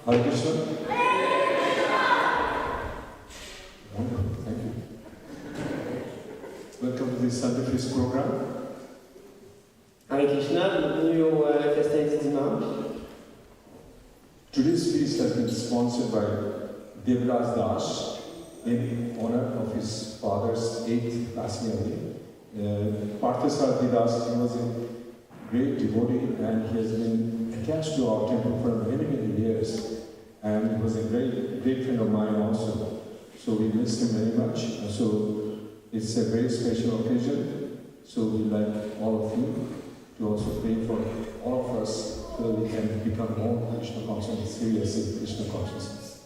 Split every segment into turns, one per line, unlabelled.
Hare Krishna. Wonderful, thank you. Welcome to this Sunday Feast program.
Hare Krishna, bienvenue au festin du dimanche.
Today's feast has been sponsored by Devraj Das in honor of his father's 8th passing away. Prasadam Das, he was a great devotee and he has been attached to our temple for many, many years. And he was a great friend of mine also. So we miss him very much. So it's a very special occasion. So we'd like all of you to also pray for all of us so that we can become more Krishna conscious, serious in Krishna consciousness.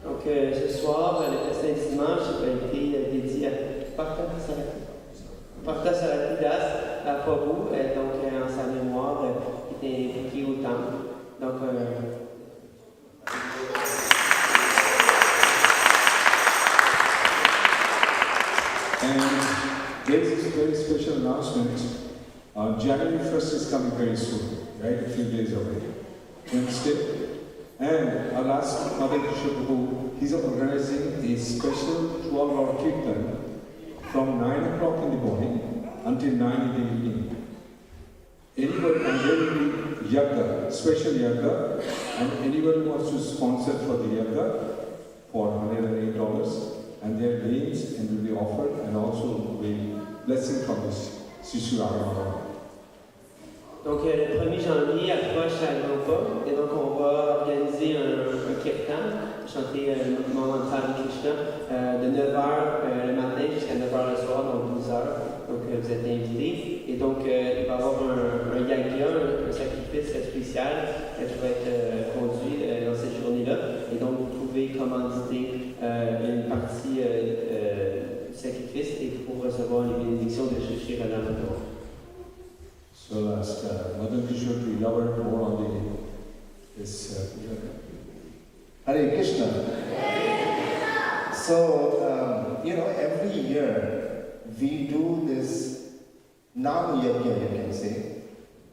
Donc ce soir, le festin du dimanche a été dédié à Prasadam Das à Prabhu, donc en sa mémoire, qui était impliqué au temple. Donc
and there is a very special announcement. January 1st is coming very soon, right? A few days away. Wednesday. And I'll ask Mother Krishna who he's organizing a special 12-hour Kirtan from 9 o'clock in the morning until 9 in the evening. Anybody, and there will be yaga, special yaga, and anyone who wants to sponsor for the yaga for $108, and their names and will be offered, and also a blessing from this Sishu.
Donc le 1er janvier approche à grands pas, et donc on va organiser un Kirtan, chanter le mantra de Krishna, de 9h le matin jusqu'à 9h le soir, donc 12h. Donc vous êtes invités. Et donc il va y avoir un yagya, un sacrifice spécial qui va être conduit dans cette journée-là. Et donc vous pouvez commanditer une partie du sacrifice et pour recevoir les bénédictions de Shri Radha.
So I'll ask Mother Kishore to elaborate more on this.
Hare Krishna. So, every year we do this Nam Yajna, you can say,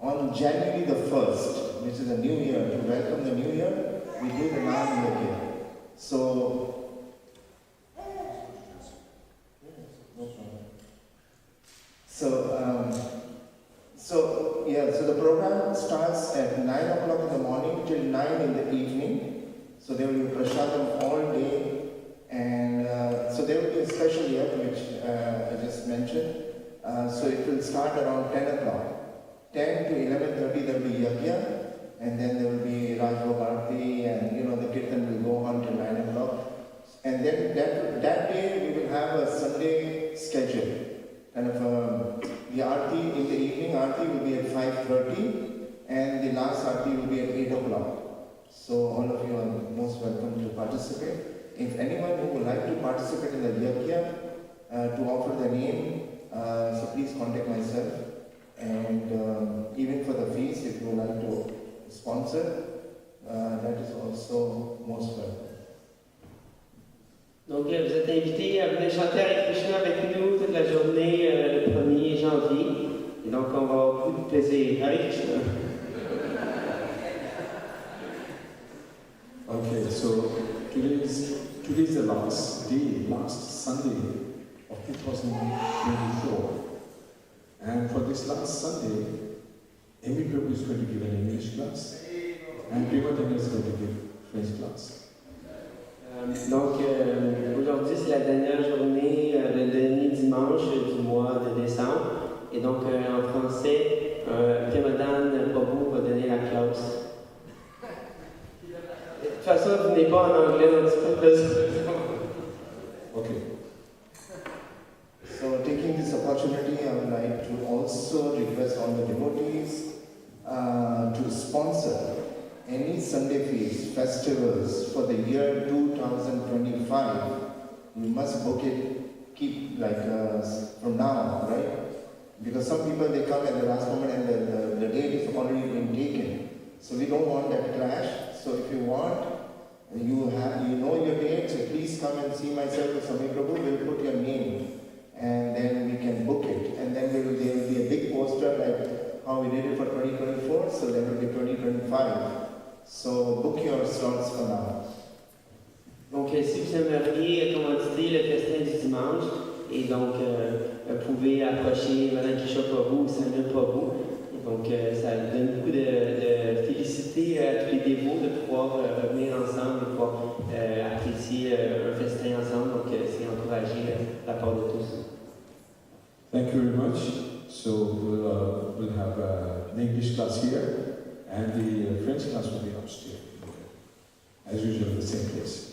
on January the 1st, which is the new year. To welcome the new year, we do the Nam Yajna. So, So the program starts at 9 o'clock in the morning till 9 in the evening. So there will be prasadam all day, and so there will be a special yajna which I just mentioned. So it will start around 10 o'clock. 10 to 11:30 there will be yajna, and then there will be Aarti, and the Kirtan will go on till 9 o'clock. And then that day we will have a Sunday schedule. Kind of the Aarti in the evening, Aarti will be at 5:30, and the last Aarti will be at 8 o'clock. So all of you are most welcome to participate. If anyone who would like to participate in the yajna, to offer the name, so please contact myself. And even for the fees, if you would like to sponsor, that is also most welcome.
Donc vous êtes invités à venir chanter avec Krishna avec nous toute la journée le 1er janvier. Et donc on va avoir beaucoup de plaisir. Hare Krishna.
Okay, so today's the last Sunday of 2024. And for this last Sunday, Amy Prabhu is going to give an English class, and Primadana is going to give French class.
Donc aujourd'hui c'est la dernière journée, le dernier dimanche du mois de décembre. Et donc en français, Prasadam Prabhu va donner la classe. De toute façon, vous n'êtes pas en anglais, donc c'est pas plus.
Okay.
So taking this opportunity, I would like to also request all the devotees to sponsor any Sunday feast, festivals for the year 2025. You must book it, keep from now, right? Because some people, they come at the last moment and the date is already been taken. So we don't want that clash. So if you want, you know your date, so please come and see myself or Swami Prabhu, we'll put your name and then we can book it. And then there will be a big poster like how we did it for 2024, so there will be 2025. So book your slots for now.
Donc, si vous aimeriez commanditer le festin du dimanche, et donc, vous pouvez approcher Mme Kisha Prabhu ou Samuel Prabhu. Et donc, ça donne beaucoup de félicité à tous les dévots de pouvoir revenir ensemble et pouvoir apprécier un festin ensemble. Donc, c'est encouragé de la part de tous.
Thank you very much. So we'll have an English class here, and the French class will be upstairs, as usual, in the same place.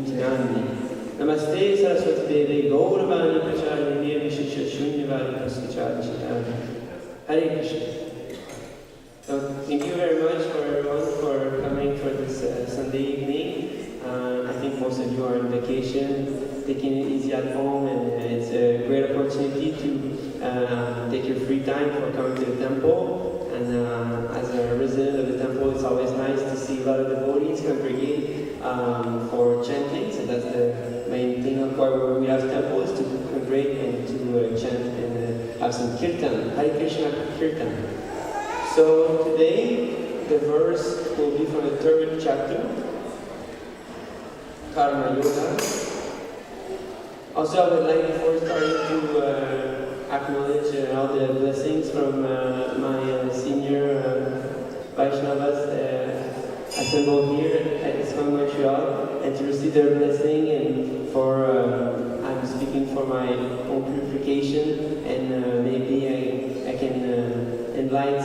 Vintinandi. Namaste Saraswati Devi Gauravani Pracharani Vishisha Shunyavadi Prasvachadi Shitani. Hare Krishna. So thank you very much for everyone for coming for this Sunday evening. I think most of you are on vacation, taking it easy at home, and it's a great opportunity to take your free time for coming to the temple. And as a resident of the temple, it's always nice to see a lot of devotees congregate for chanting. So that's the main thing of why we have temple, is to congregate and to chant and have some Kirtan, Hare Krishna Kirtan. So today, the verse will be from the 3rd chapter, Karma Yoga. Also, I would like, before starting, to acknowledge all the blessings from my senior Vaishnavas assembled here at ISKCON Montréal, and to receive their blessing, and for I'm speaking for my own purification, and maybe I can enlighten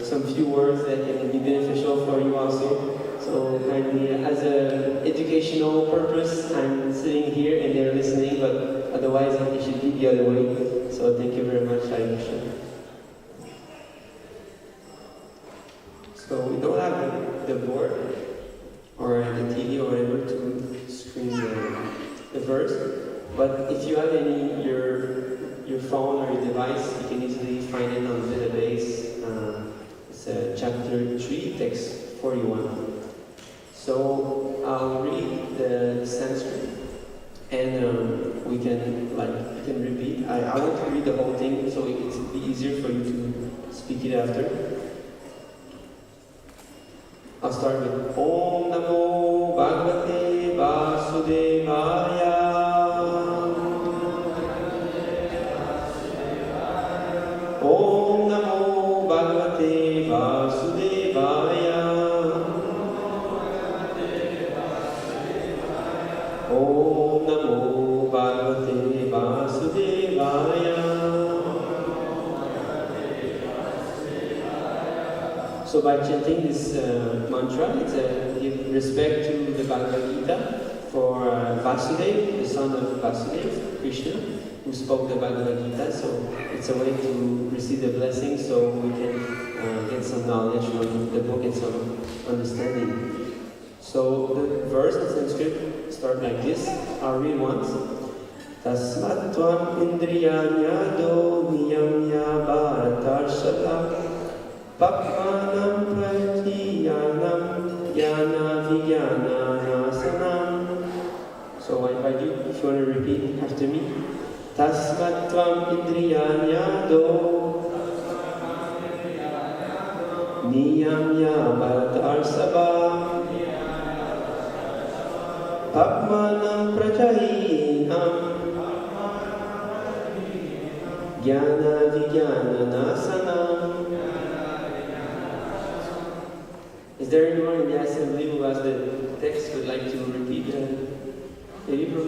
some few words that can be beneficial for you also. So kindly, as an educational purpose, I'm sitting here and they're listening, but otherwise it should be the other way. So thank you very much, Hare Krishna. So we don't have the board or the TV or whatever to screen the verse, but if you have any, your phone or your device, you can easily find it on the database. It's chapter 3, text 41. So I'll read the Sanskrit, and you can repeat. I want to read the whole thing, so it'll be easier for you to speak it after. I'll start with Om Namo Bhagavate Vasudevaya. Om Namo Bhagavate Vasudevaya. Om Namo Bhagavate Vasudevaya. So by chanting this mantra, it's a give respect to the Bhagavad Gita for Vasudeva, the son of Vasudeva, Krishna, who spoke the Bhagavad Gita. So it's a way to receive the blessing, so we can get some knowledge from the book and some understanding. So the verse in Sanskrit starts like this. I'll read once. Tasmat tvam indriyanyado niyamya bharatarshava Pakmanam pratiyanam yana vijnana nasanam. So I invite you, if you want to repeat after me. Tasmat tvam indriyanyado niyamya bharatarshava Pakmanam prajahinam Jnana vijnana nasanam. Is there anyone in the assembly who has the text would like to repeat the Hebrew?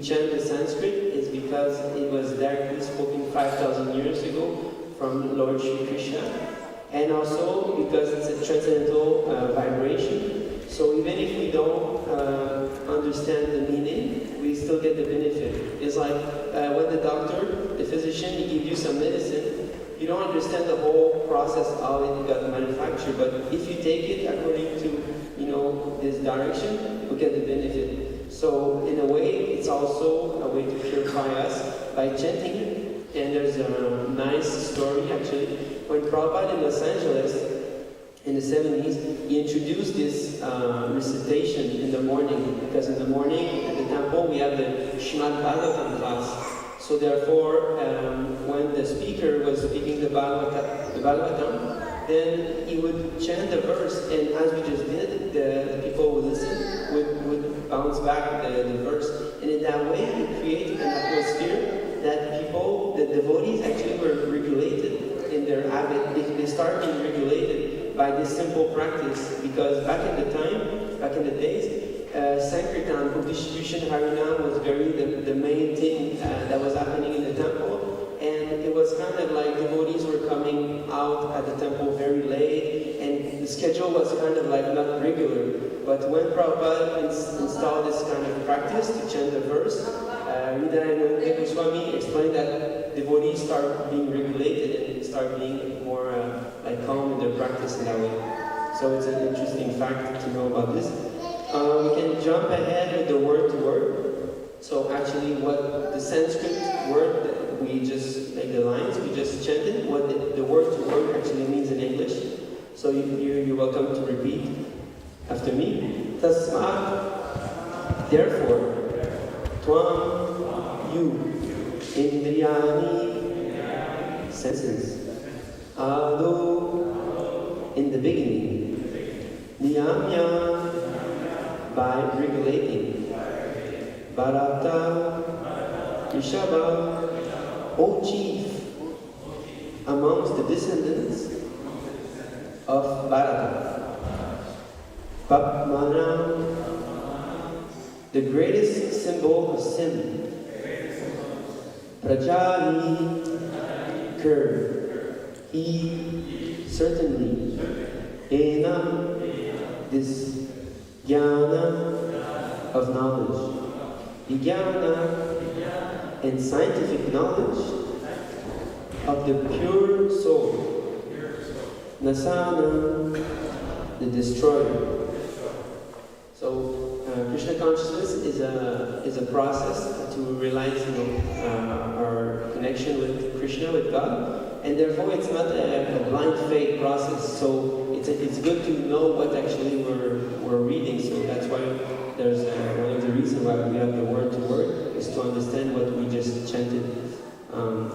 chant the Sanskrit is because it was directly spoken 5,000 years ago from Lord Shri Krishna. And also because it's a transcendental vibration, so even if we don't understand the meaning, we still get the benefit. It's like when the doctor, the physician, he gives you some medicine, you don't understand the whole process how it got manufactured, but if you take it according to this direction, you get the benefit. So in a way, it's also a way to purify us by chanting it. And there's a nice story actually. When Prabhupada in Los Angeles in the 70s, he introduced this recitation in the morning, because in the morning at the temple we have the Srimad Bhagavatam class. So therefore, when the speaker was speaking the Bhagavatam, then he would chant the verse, and as we just did, the people who listen would bounce back the verse. And in that way, it created an atmosphere that people, the devotees actually were regulated in their habit. They start being regulated by this simple practice, because back in the days, Sankirtan, book distribution, Harinam was the main thing that was happening in the temple. And it was kind of like devotees were coming out at the temple very late, and the schedule was kind of like not regular. But when Prabhupada installed this kind of practice to chant the verse, Hridayananda Goswami explained that devotees start being regulated and start being more like calm in their practice in that way. So it's an interesting fact to know about this. We can jump ahead with the word to word. So actually what the Sanskrit word that we just, like the lines we just chanted, what the word to word actually means in English. So you're welcome to repeat after me. Tasmat, therefore, Tvam, you, Indriyani, senses, Ado, in the beginning, Niyamya, by regulating, Bharata, Rishabha, O chief, amongst the descendants of Bharata, Papmana, the greatest symbol of sin, Prajali, curve, he, certainly, Ena, this Jnana of knowledge, Vijnana and scientific knowledge of the pure soul, Nasana, the destroyer. So Krishna consciousness is a process to realize our connection with Krishna, with God, and therefore it's not a blind faith process. So it's good to know what actually we're reading. So that's why there's one of the reasons why we have the word to word is to understand what we just chanted.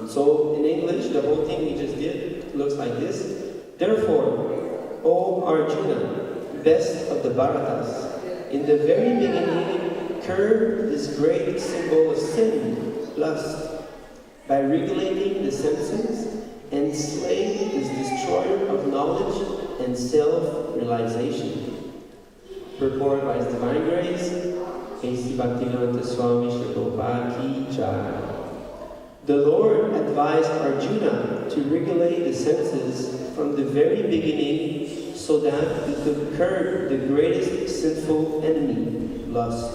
So in English, the whole thing we just did looks like this. Therefore, O Arjuna, best of the Bharatas, in the very beginning, curb this great symbol of sin, lust, by regulating the senses and slay this destroyer of knowledge and self-realization. Purport by His Divine Grace, A.C. Bhaktivedanta Swami Srila Prabhupada Ki Jai. The Lord advised Arjuna to regulate the senses from the very beginning so that he could curb the greatest sinful enemy, lust,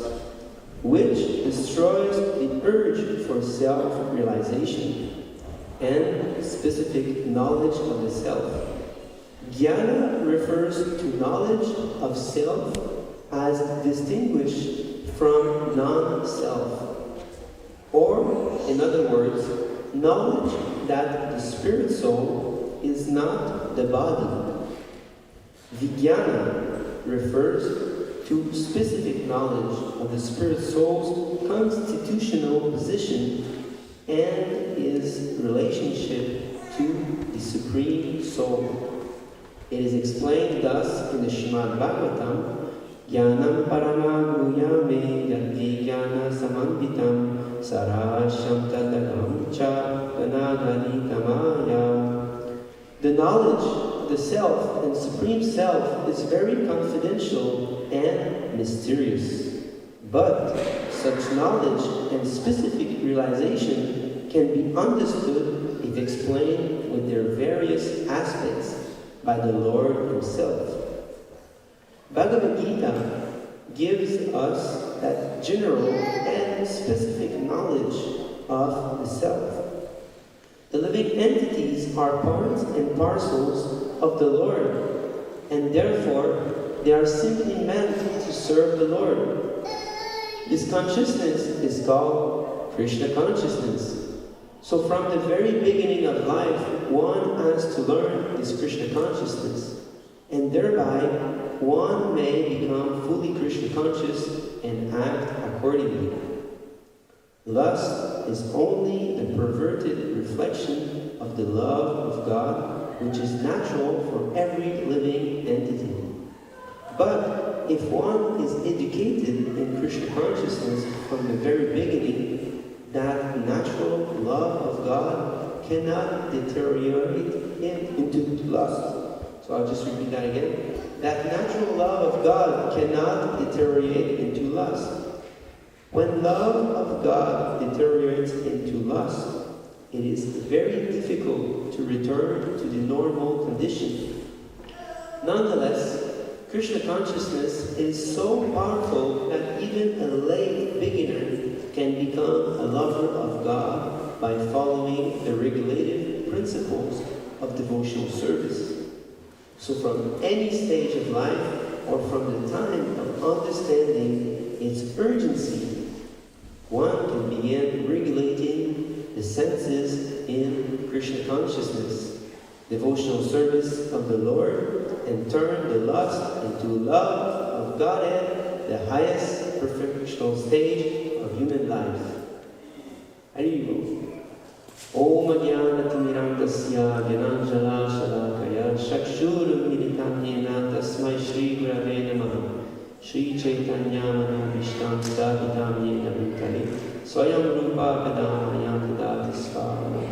which destroys the urge for self-realization and specific knowledge of the self. Jnana refers to knowledge of self as distinguished from non-self. Or, in other words, knowledge that the spirit soul is not the body. Vijnana refers to specific knowledge of the spirit soul's constitutional position and his relationship to the Supreme Soul. It is explained thus in the Srimad Bhagavatam, Jnanam paramaguyame yati jnana samanvitam sarasham tadagam cha vanagani tamaya. The knowledge, the self and Supreme Self is very confidential and mysterious. But such knowledge and specific realization can be understood if explained with their various aspects, by the Lord Himself. Bhagavad Gita gives us that general and specific knowledge of the self. The living entities are parts and parcels of the Lord, and therefore they are simply meant to serve the Lord. This consciousness is called Krishna consciousness. So from the very beginning of life, one has to learn this Krishna consciousness, and thereby one may become fully Krishna conscious and act accordingly. Lust is only the perverted reflection of the love of God, which is natural for every living entity. But if one is educated in Krishna consciousness from the very beginning, that natural love of God cannot deteriorate into lust. So I'll just repeat that again. That natural love of God cannot deteriorate into lust. When love of God deteriorates into lust, it is very difficult to return to the normal condition. Nonetheless, Krishna consciousness is so powerful that even a lay beginner can become a lover of God by following the regulative principles of devotional service. So from any stage of life, or from the time of understanding its urgency, one can begin regulating the senses in Krishna consciousness, devotional service of the Lord, and turn the lust into love of Godhead, the highest perfectional stage of human life. Haribo. Om Jnana-timirandasya Gyananjala Shalakaya Shakshuram Militam Yena Tasmai Shri Gurave Namaha Shri Chaitanya Manobhishtam Sthapitam Yena Bhutale Swayam Rupa Kadam Ayantadati Svahanam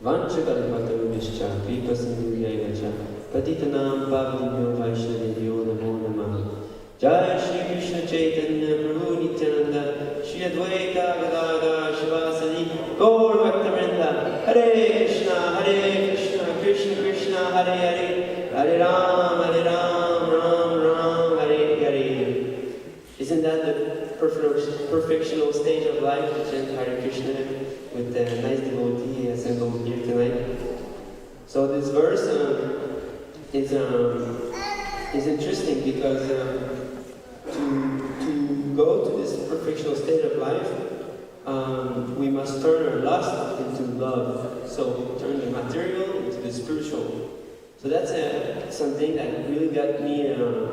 Vanchakalpato Vishcha Kripa Sindhurya Vacha Patitanam Bhavnibhyo Vaishnavibhyo Namo Namaha Jai Shri Krishna Chaitanya Prabhu Nityananda Shri Advaita Gadadhara Shivasadi Gaur Bhaktivinoda Hare Krishna Krishna Krishna Hare Hare Hare Ram Ram Ram Hare Hare. Isn't that the perfectional stage of life to chant Hare Krishna with the nice devotee assembled here tonight? So this verse is interesting because to go to this perfectional state of life, we must turn our lust into love. So turn the material into the spiritual. So that's something that really got me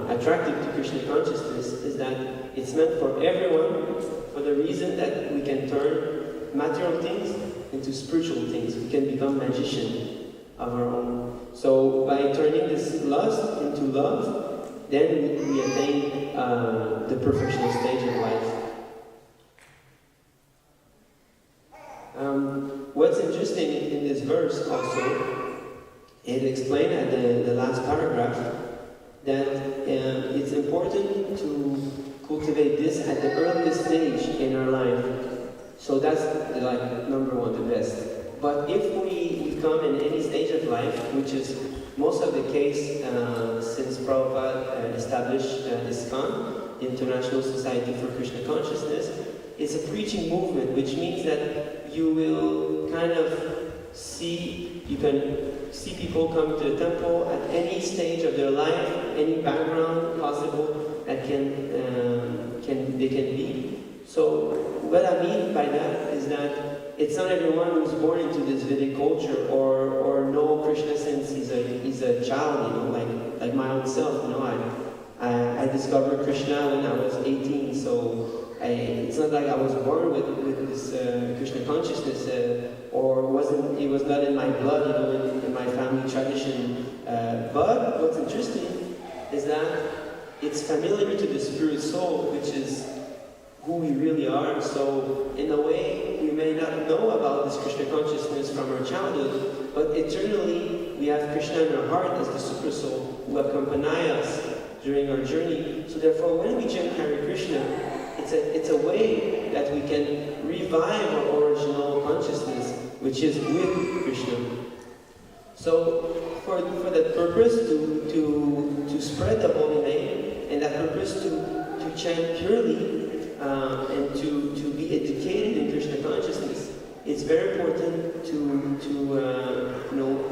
attracted to Krishna consciousness, is that it's meant for everyone, for the reason that we can turn material things into spiritual things. We can become magicians of our own. So by turning this lust into love, then we attain the perfectional stage of life. What's interesting in this verse also, it explained at the last paragraph that it's important to cultivate this at the earliest stage in our life. So that's like number one, the best. But if we come in any stage of life, which is most of the case since Prabhupada established ISKCON, the International Society for Krishna Consciousness, it's a preaching movement, which means that you will kind of you can see people come to the temple at any stage of their life, any background possible that they can be. So what I mean by that is that it's not everyone who's born into this Vedic culture or know Krishna since he's a child, like my own self. I discovered Krishna when I was 18, so it's not like I was born with this Krishna consciousness, or it was not in my blood, in my family tradition. But what's interesting is that it's familiar to the spirit soul, which is who we really are. So in a way, we may not know about this Krishna consciousness from our childhood, but eternally we have Krishna in our heart as the super soul who accompany us during our journey. So therefore, when we chant Hare Krishna, it's a way that we can revive our original consciousness, which is with Krishna. So for that purpose, to spread the holy name, and that purpose to chant purely and to be educated in Krishna consciousness, it's very important to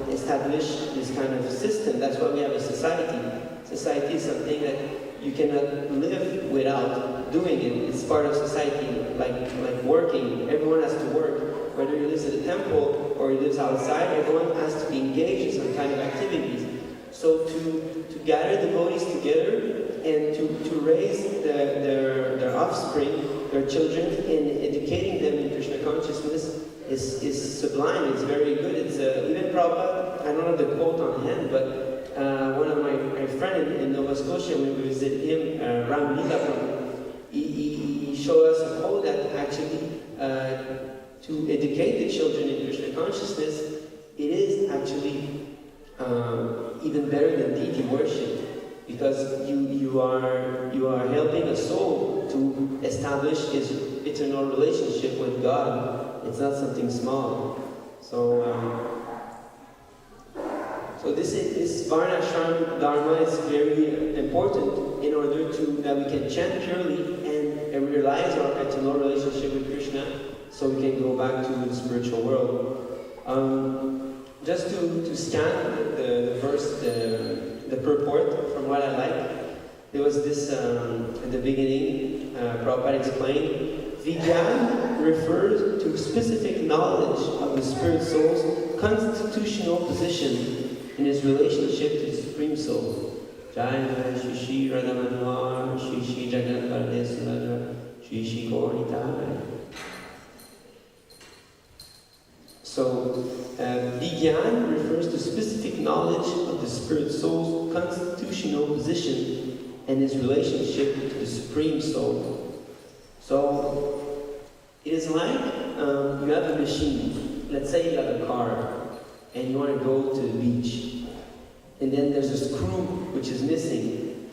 establish this kind of system. That's why we have a society. Society is something that you cannot live without doing it. It's part of society, like working. Everyone has to work. Whether he lives in a temple or he lives outside, everyone has to be engaged in some kind of activities. So to gather devotees together and to raise their offspring, their children, and educating them in Krishna consciousness is sublime. It's very good. It's even Prabhupada, I don't have the quote on hand, but one of my friends in Nova Scotia, when we visited him, Ram Lila, he showed us a quote that actually to educate the children in Krishna consciousness, it is actually even better than deity worship, because you are helping a soul to establish his eternal relationship with God. It's not something small. So this Varnashram Dharma is very important in order that we can chant purely and realize our eternal relationship with Krishna, so we can go back to the spiritual world. Just to scan the verse, the purport from what I like, there was this at the beginning, Prabhupada explained, Vijnana refers to specific knowledge of the spirit soul's constitutional position in his relationship to the Supreme Soul. Jai Shishi Radha Manohar, Shishi Jagat Bardesura, Shishi Gaura. So, Vijnana refers to specific knowledge of the spirit soul's constitutional position and his relationship to the Supreme Soul. So, it is like you have a machine. Let's say you have a car and you want to go to the beach. And then there's a screw which is missing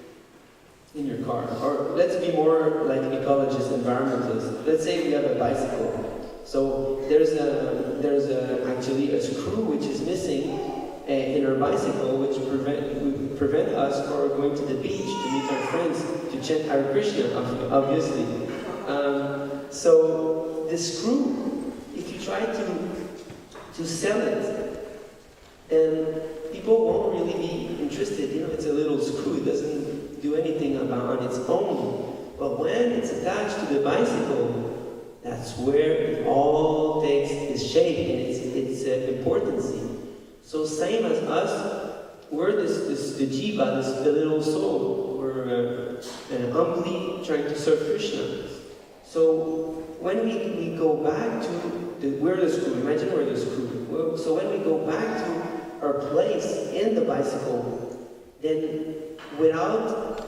in your car. Or let's be more like ecologists, environmentalists. Let's say we have a bicycle. So there's actually a screw which is missing in our bicycle, which would prevent us from going to the beach to meet our friends, to chant Hare Krishna, obviously. So this screw, if you try to sell it, then people won't really be interested. It's a little screw. It doesn't do anything on its own. But when it's attached to the bicycle, that's where it all takes its shape and its importance. So same as us, we're the jiva, the little soul. We're humbly trying to serve Krishna. So when we go back to we're the screw. Imagine we're the screw. So when we go back to our place in the bicycle, then without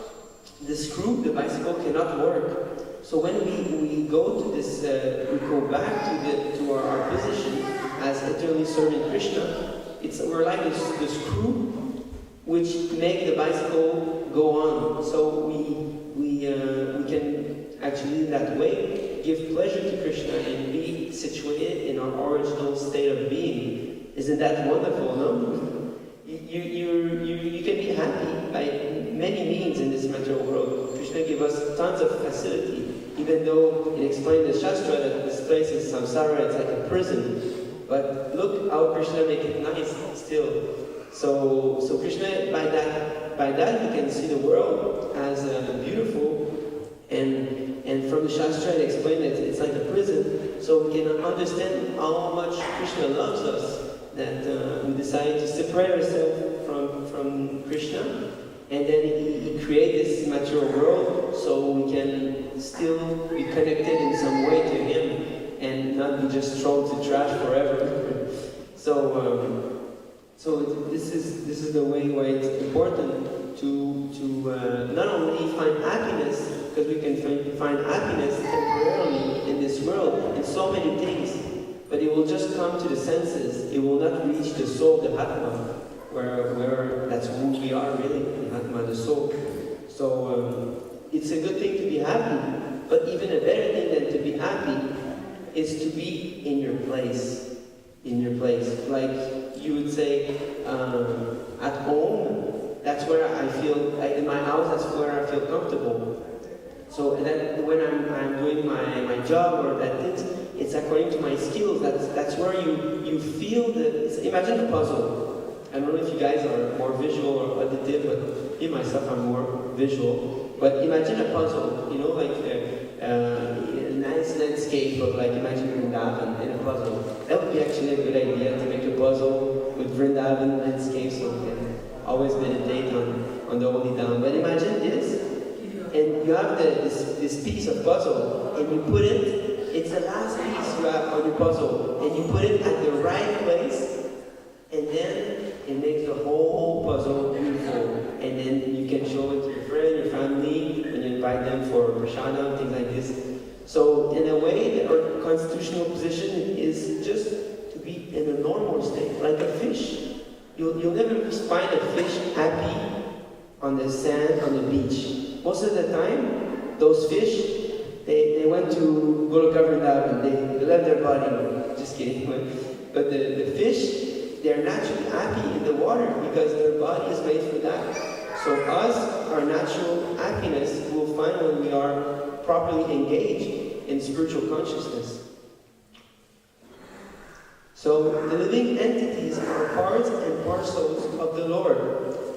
the screw, the bicycle cannot work. So when we go to this, we go back to our position as eternally serving Krishna. We're like the screw which make the bicycle go on. So we can actually in that way give pleasure to Krishna and be situated in our original state of being. Isn't that wonderful? No, you can be happy by many means in this material world. Krishna gave us tons of facility. Even though it explained in the Shastra that this place is samsara, it's like a prison. But look how Krishna make it nice still. So Krishna, by that you can see the world as beautiful. And from the Shastra it explained that it's like a prison. So we can understand how much Krishna loves us, that we decided to separate ourselves from Krishna. And then he created this material world so we can still be connected in some way to him and not be just thrown to trash forever. So this is the way why it's important to not only find happiness, because we can find happiness temporarily in this world in so many things, but it will just come to the senses. It will not reach the soul, the Atma, where that's who we are really, the Atma, the soul. So it's a good thing to be happy, but even a better thing than to be happy is to be in your place. In your place. Like you would say, at home, that's where I feel, in my house, that's where I feel comfortable. So and then when I'm doing my job or that it's according to my skills. That's where you feel imagine a puzzle. I don't know if you guys are more visual or auditive, but me myself I'm more visual. But imagine a puzzle, like a nice landscape of imagine Vrindavan in a puzzle. That would be actually a good idea to make a puzzle with Vrindavan landscape so we can always meditate on the Holy Dham. But imagine this. And you have this piece of puzzle, and you put it's the last piece you have on your puzzle, and you put it at the right place, and then it makes the whole puzzle beautiful. And then you can show it to your friend, your family, and you invite them for Prasadam, things like this. So in a way, our constitutional position is just to be in a normal state, like a fish. You'll never find a fish happy on the sand, on the beach. Most of the time, those fish, they went to Goloka Vrindavan, they left their body, just kidding. But the fish, they're naturally happy in the water because their body is made for that. So us, our natural happiness, we'll find when we are properly engaged in spiritual consciousness. So the living entities are parts and parcels of the Lord,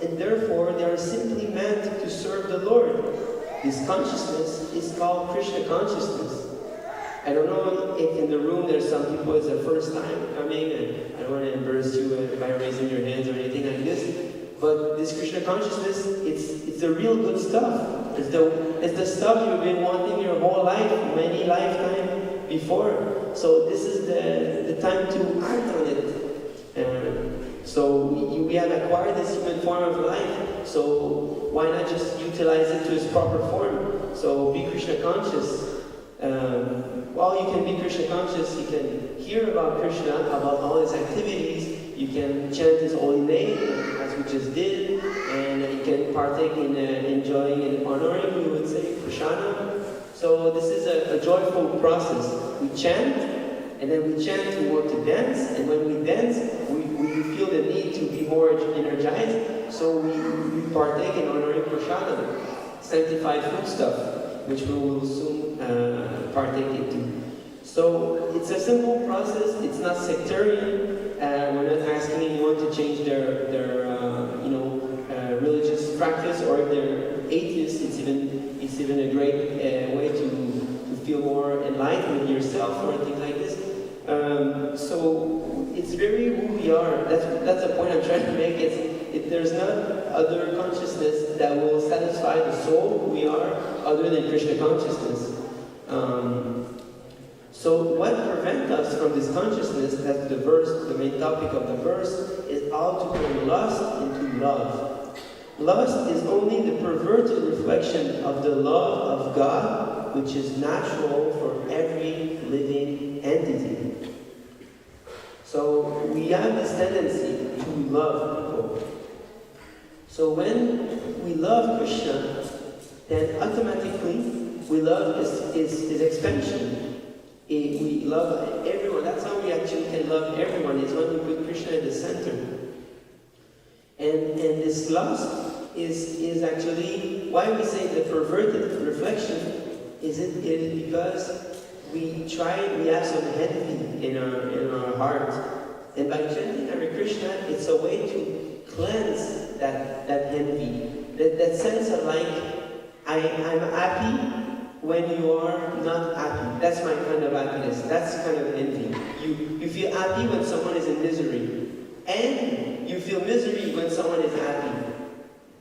and therefore they are simply meant to serve the Lord. This consciousness is called Krishna consciousness. I don't know if in the room there's some people it's their first time coming, and I don't want to embarrass you by raising your hands or anything like this, but this Krishna consciousness, it's the real good stuff. It's the stuff you've been wanting your whole life, many lifetimes before. So this is the time to act on it. So we have acquired this human form of life, so why not just utilize it to its proper form? So be Krishna conscious. While you can be Krishna conscious, you can hear about Krishna, about all his activities, you can chant his holy name, as we just did, and you can partake in enjoying and honoring, we would say, Prasadam. So this is a joyful process. We chant, and then we chant, we want to dance, and when we dance, we feel the need to be more energized, so we partake in honoring Prasadam, sanctified food stuff, which we will soon partake into. So it's a simple process, it's not sectarian, we're not asking anyone to change their religious practice, or if they're atheists, it's even a great way to feel more enlightened with yourself or things like this. So it's very who we are. That's the point I'm trying to make. There's not other consciousness that will satisfy the soul who we are other than Krishna consciousness. So what prevents us from this consciousness, that's the main topic of the verse, is how to turn lust into love. Lust is only the perverted reflection of the love of God, which is natural for every living entity. So we have this tendency to love people. So when we love Krishna, then automatically we love his expansion. We love everyone. That's how we actually can love everyone, is when we put Krishna at the center. And this lust is actually why we say the perverted reflection is because we have some envy in our heart. And by chanting Hare Krishna, it's a way to cleanse that envy. That sense of I'm happy when you are not happy. That's my kind of happiness. That's kind of envy. You feel happy when someone is in misery. And you feel misery when someone is happy.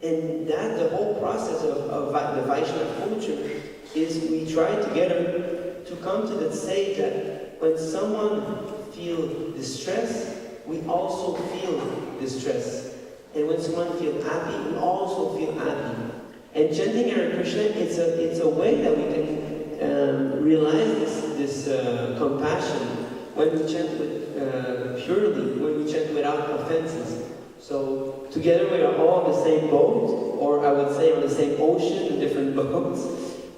And that the whole process of the Vaishnava culture is we try together to come to that stage that when someone feels distress, we also feel distress. And when someone feels happy, we also feel happy. And chanting Hare Krishna, it's a way that we can realize this compassion when we chant purely, when we chant without offenses. So together we are all on the same boat, or I would say on the same ocean in different boats,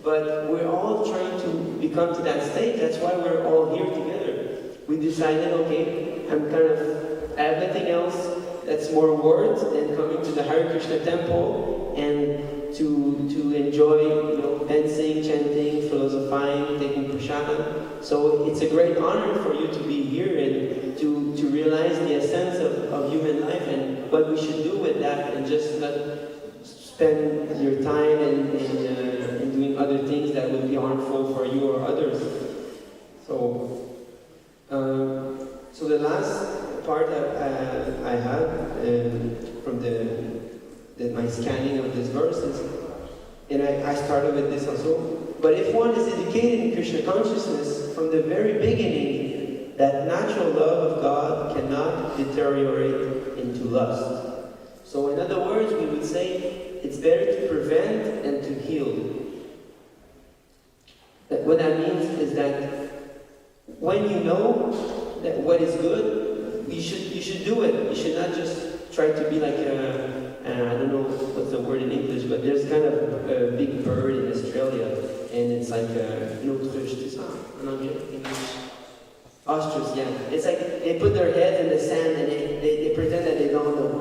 but we're all trying to become to that state. That's why we're all here together. We decided, okay, I'm kind of everything else that's more words than coming to the Hare Krishna temple and to enjoy, you know, dancing, chanting, philosophizing, taking prasadam. So it's a great honor for you to be here and to realize the essence of human life and what we should do with that, and just not spend your time in doing other things that would be harmful for you or others. So, so the last part I had from my scanning of this verse is, and I started with this also, but if one is educated in Krishna consciousness from the very beginning, that natural love of God cannot deteriorate into lust. So in other words, we would say it's better to prevent than to heal. What that means is that when you know that what is good, you should do it. You should not just try to be like I don't know what's the word in English, but there's kind of a big bird in Australia, and it's like an autruche, tu sais, en anglais, English. Ostrich, yeah. It's like they put their heads in the sand and they pretend that they don't know.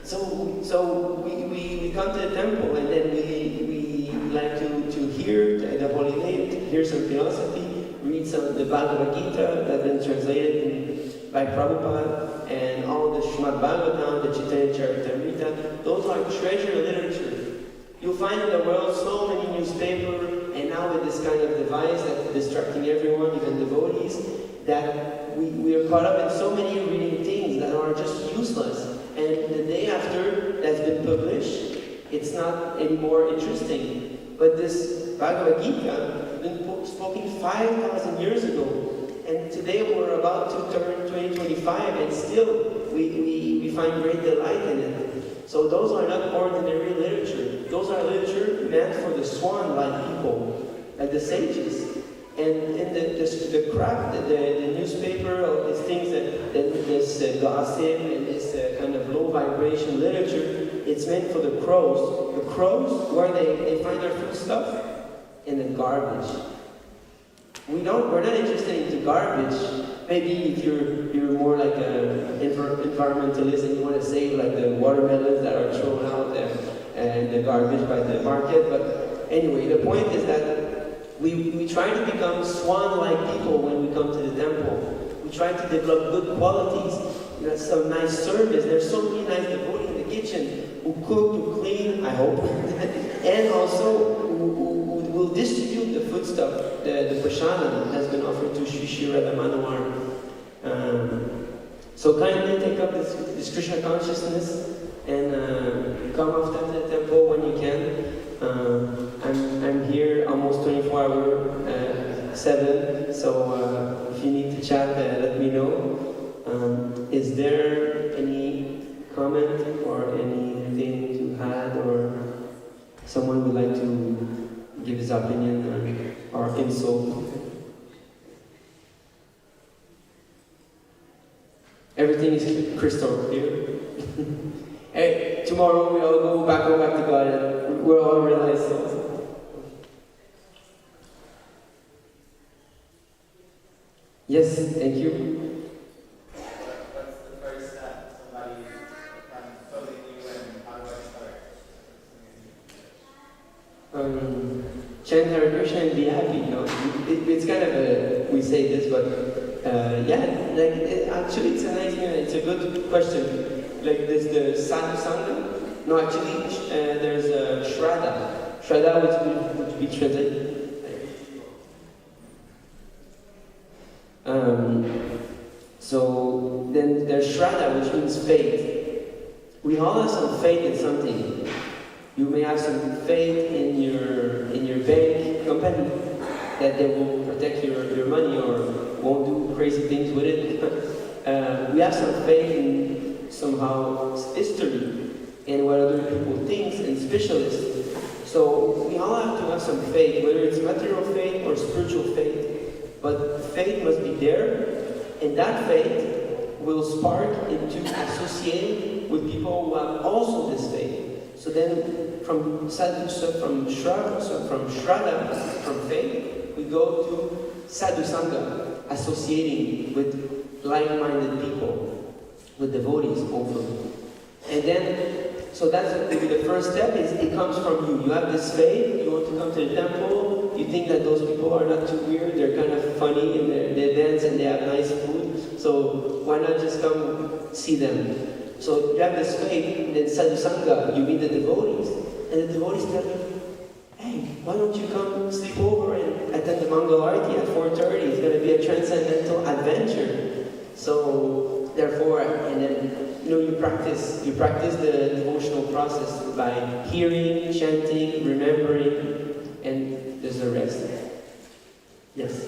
So we come to the temple and then we like to hear the holy name, hear some philosophy, read some the Bhagavad Gita that's been translated by Prabhupada, and all the Srimad Bhagavatam, the Chaitanya Charitamrita. Those are treasure literature. You'll find in the world so many newspapers, and now with this kind of device that's distracting everyone, even devotees, that we are caught up in so many reading things that are just useless. And the day after that's been published, it's not any more interesting. But this Bhagavad Gita has been spoken 5,000 years ago. And today we're about to turn 2025, and still we find great delight in it. So those are not ordinary literature. Those are literature meant for the swan-like people, like the sages. And in the crap, the newspaper, all these things, this gossip and this kind of low vibration literature, it's meant for the crows. The crows, where they find their food stuff? In the garbage. We're not interested in garbage. Maybe if you're more like an environmentalist and you want to save like the watermelons that are thrown out and the garbage by the market. But anyway, the point is that we try to become swan-like people when we come to the temple. We try to develop good qualities. You know, some nice service. There's so many nice devotees in the kitchen who cook, who clean, I hope, and also who will distribute the foodstuff, the prasadam has been offered to Shri Shri Radha Manohar. So kindly take up this Krishna consciousness and come often to the temple when you can. I'm here almost 24 hours, 7, so if you need to chat, let me know. Is there any comment or anything to add, or someone would like to give his opinion or insult? Everything is crystal clear. Hey, tomorrow we all go back to God and we'll all realize something. Yes, thank you.
What's the first step? Somebody totally new and how do I start?
Chant Hare Krishna and be happy, you know. It's kind of we say this, but actually it's a nice, it's a good question. Like there's the sadhu sangha. No, actually there's a shraddha. Shraddha which we translate. So then there's shraddha, which means faith. We all have some faith in something. You may have some faith in your bank company that they will protect your money or won't do crazy things with it. We have some faith in somehow history and what other people think and specialists. So we all have to have some faith, whether it's material faith or spiritual faith. But faith must be there, and that faith will spark into associating with people who have also this faith. So then from shraddha, from faith, we go to sadhu sangha, associating with like-minded people. with devotees, hopefully. And then, so that's maybe the first step, is it comes from you. You have this faith, you want to come to the temple, you think that those people are not too weird, they're kind of funny, and they dance and they have nice food, so why not just come see them? So you have this faith, and then sadhu sangha, you meet the devotees, and the devotees tell you, hey, why don't you come sleep over and attend the Mangal Aarti at 4:30? It's going to be a transcendental adventure. So therefore, and then you practice the devotional process by hearing, chanting, remembering, and there's the rest. Yes.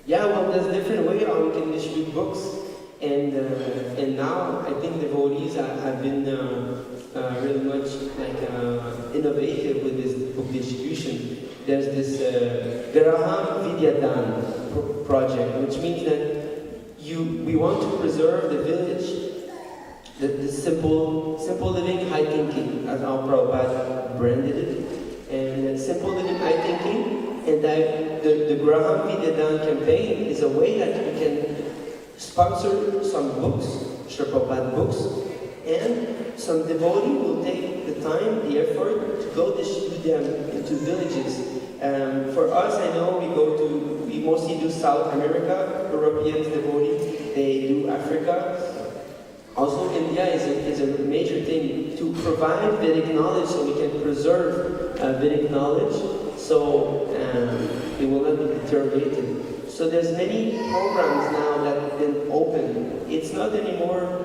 Yeah, well, there's different ways how we can distribute books, and now I think devotees have been really much innovative with this book distribution. There's this Graham Vidyadan project, which means that we want to preserve the village, the simple living, high thinking, as our Prabhupada branded it, and simple living, high thinking. And that the Graham Vidyadan campaign is a way that we can sponsor some books, Srila Prabhupada books, and some devotee will take the time, the effort to go distribute them into villages. For us, I know we mostly do South America, Europeans devotee, they do Africa. Also, India is a major thing to provide Vedic knowledge so we can preserve Vedic knowledge. So it will not be deteriorated. So there's many programs now that have been open. It's not anymore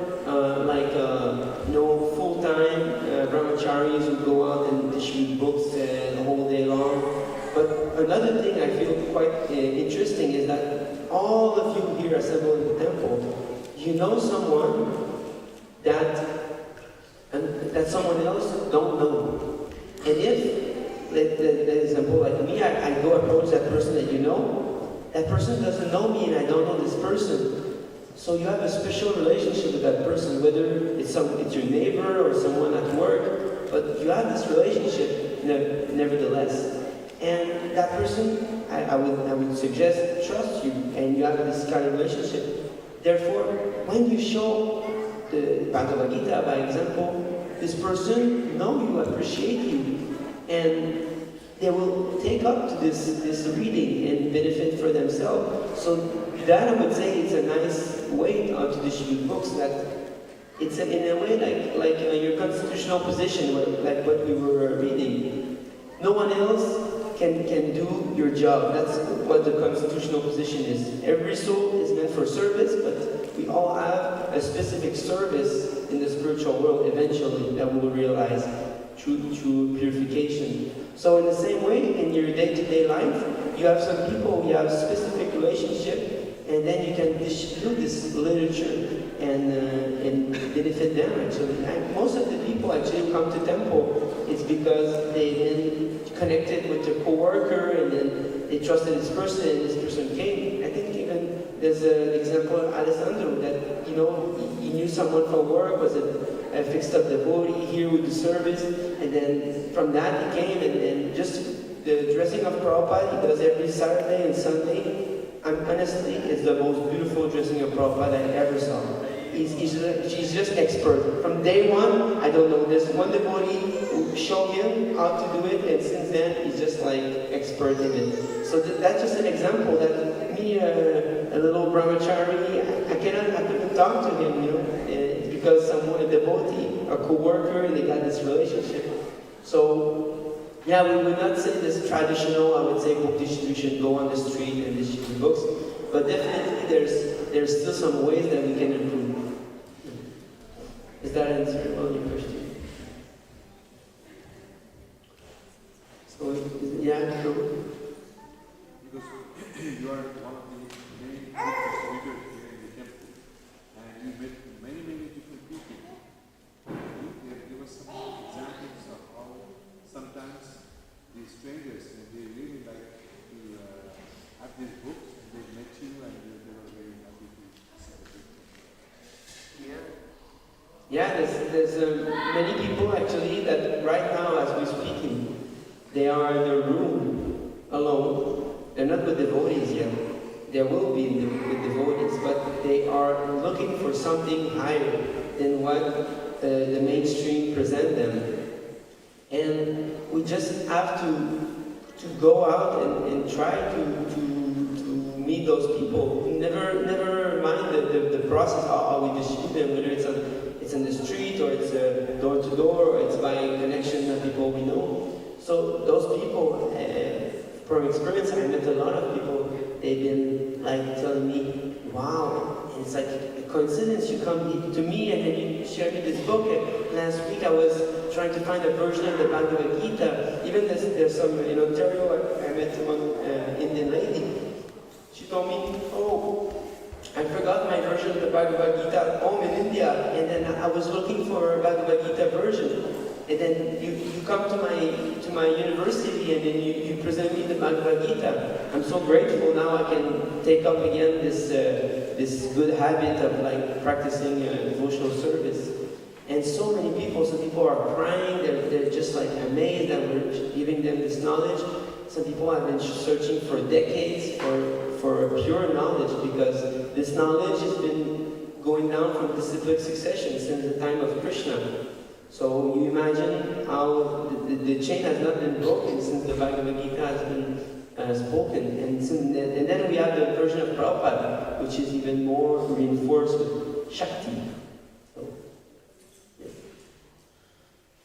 full-time brahmacharis who go out and distribute books the whole day long. But another thing I feel quite interesting is that all of you here assembled in the temple, you know someone that someone else don't know. And if the example, like me, I go approach that person that you know, that person doesn't know me and I don't know this person. So you have a special relationship with that person, whether it's your neighbor or someone at work, but you have this relationship nevertheless. And that person, I would suggest, trust you, and you have this kind of relationship. Therefore, when you show the Bhagavad Gita, by example, this person know you, appreciate you, and they will take up to this reading and benefit for themselves. So that I would say it's a nice way to distribute books. That it's in a way like your constitutional position, like what we were reading. No one else can do your job. That's what the constitutional position is. Every soul is meant for service, but we all have a specific service in the spiritual world eventually that we will realize through purification. So in the same way, in your day-to-day life, you have some people, you have specific relationship, and then you can distribute this literature and benefit them actually. And most of the people actually who come to temple, it's because they've been connected with their co-worker, and then they trusted this person, and this person came. I think even there's an example of Alessandro that, he knew someone from work, was a fixed up devotee here with the service, and then from that he came, and just the dressing of Prabhupada he does every Saturday and Sunday. Honestly, it's the most beautiful dressing of Prabhupada I ever saw. She's just expert. From day one, I don't know, there's one devotee who showed him how to do it, and since then he's just like expert in it. So that's just an example that me, a little brahmachari, I couldn't talk to him, It's because someone, a devotee, a co-worker, and they got this relationship. So yeah, we would not say this traditional, I would say, book distribution, go on the street and distribute books, but definitely there's still some ways that we can improve. Is that answer all your question? So, yeah, true.
Because you are one of the main distributors here in the temple, and you met many different people. Can you give us some examples of how sometimes the strangers in the
Yeah, there's many people actually that right now, as we're speaking, they are in their room alone. They're not with devotees yet. There will be with devotees, but they are looking for something higher than what the mainstream present them. And we just have to go out and try to meet those people. Never mind the process, how we distribute them, whether it's in the street or it's door to door or it's by connection of people we know. So those people, from experience, I met a lot of people. They've been like telling me, "Wow, it's like a coincidence. You come to me and then you share me this book." Last week I was trying to find a version of the Bhagavad Gita. Even there's some in Ontario. I met one Indian lady. She told me, "Oh, I forgot my version of the Bhagavad Gita at home in India, and then I was looking for a Bhagavad Gita version. And then you come to my university, and then you present me the Bhagavad Gita. I'm so grateful now. I can take up again this good habit of like practicing devotional service." And so many people. Some people are crying. They're just like amazed that we're giving them this knowledge. Some people have been searching for decades for pure knowledge, because this knowledge has been going down from disciplic succession since the time of Krishna. So you imagine how the chain has not been broken since the Bhagavad Gita has been spoken. And then we have the version of Prabhupada, which is even more reinforced with Shakti. So, yes.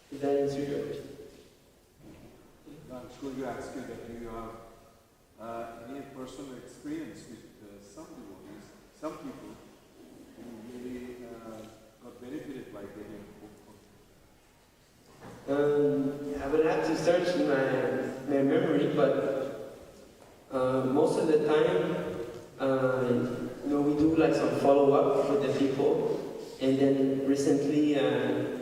Did that answer your question?
I'm going to ask you that you have any personal experience with some devotees, some people who really got benefited by getting a book.
I would have to search my memory, but most of the time, we do like some follow-up with the people. And then recently,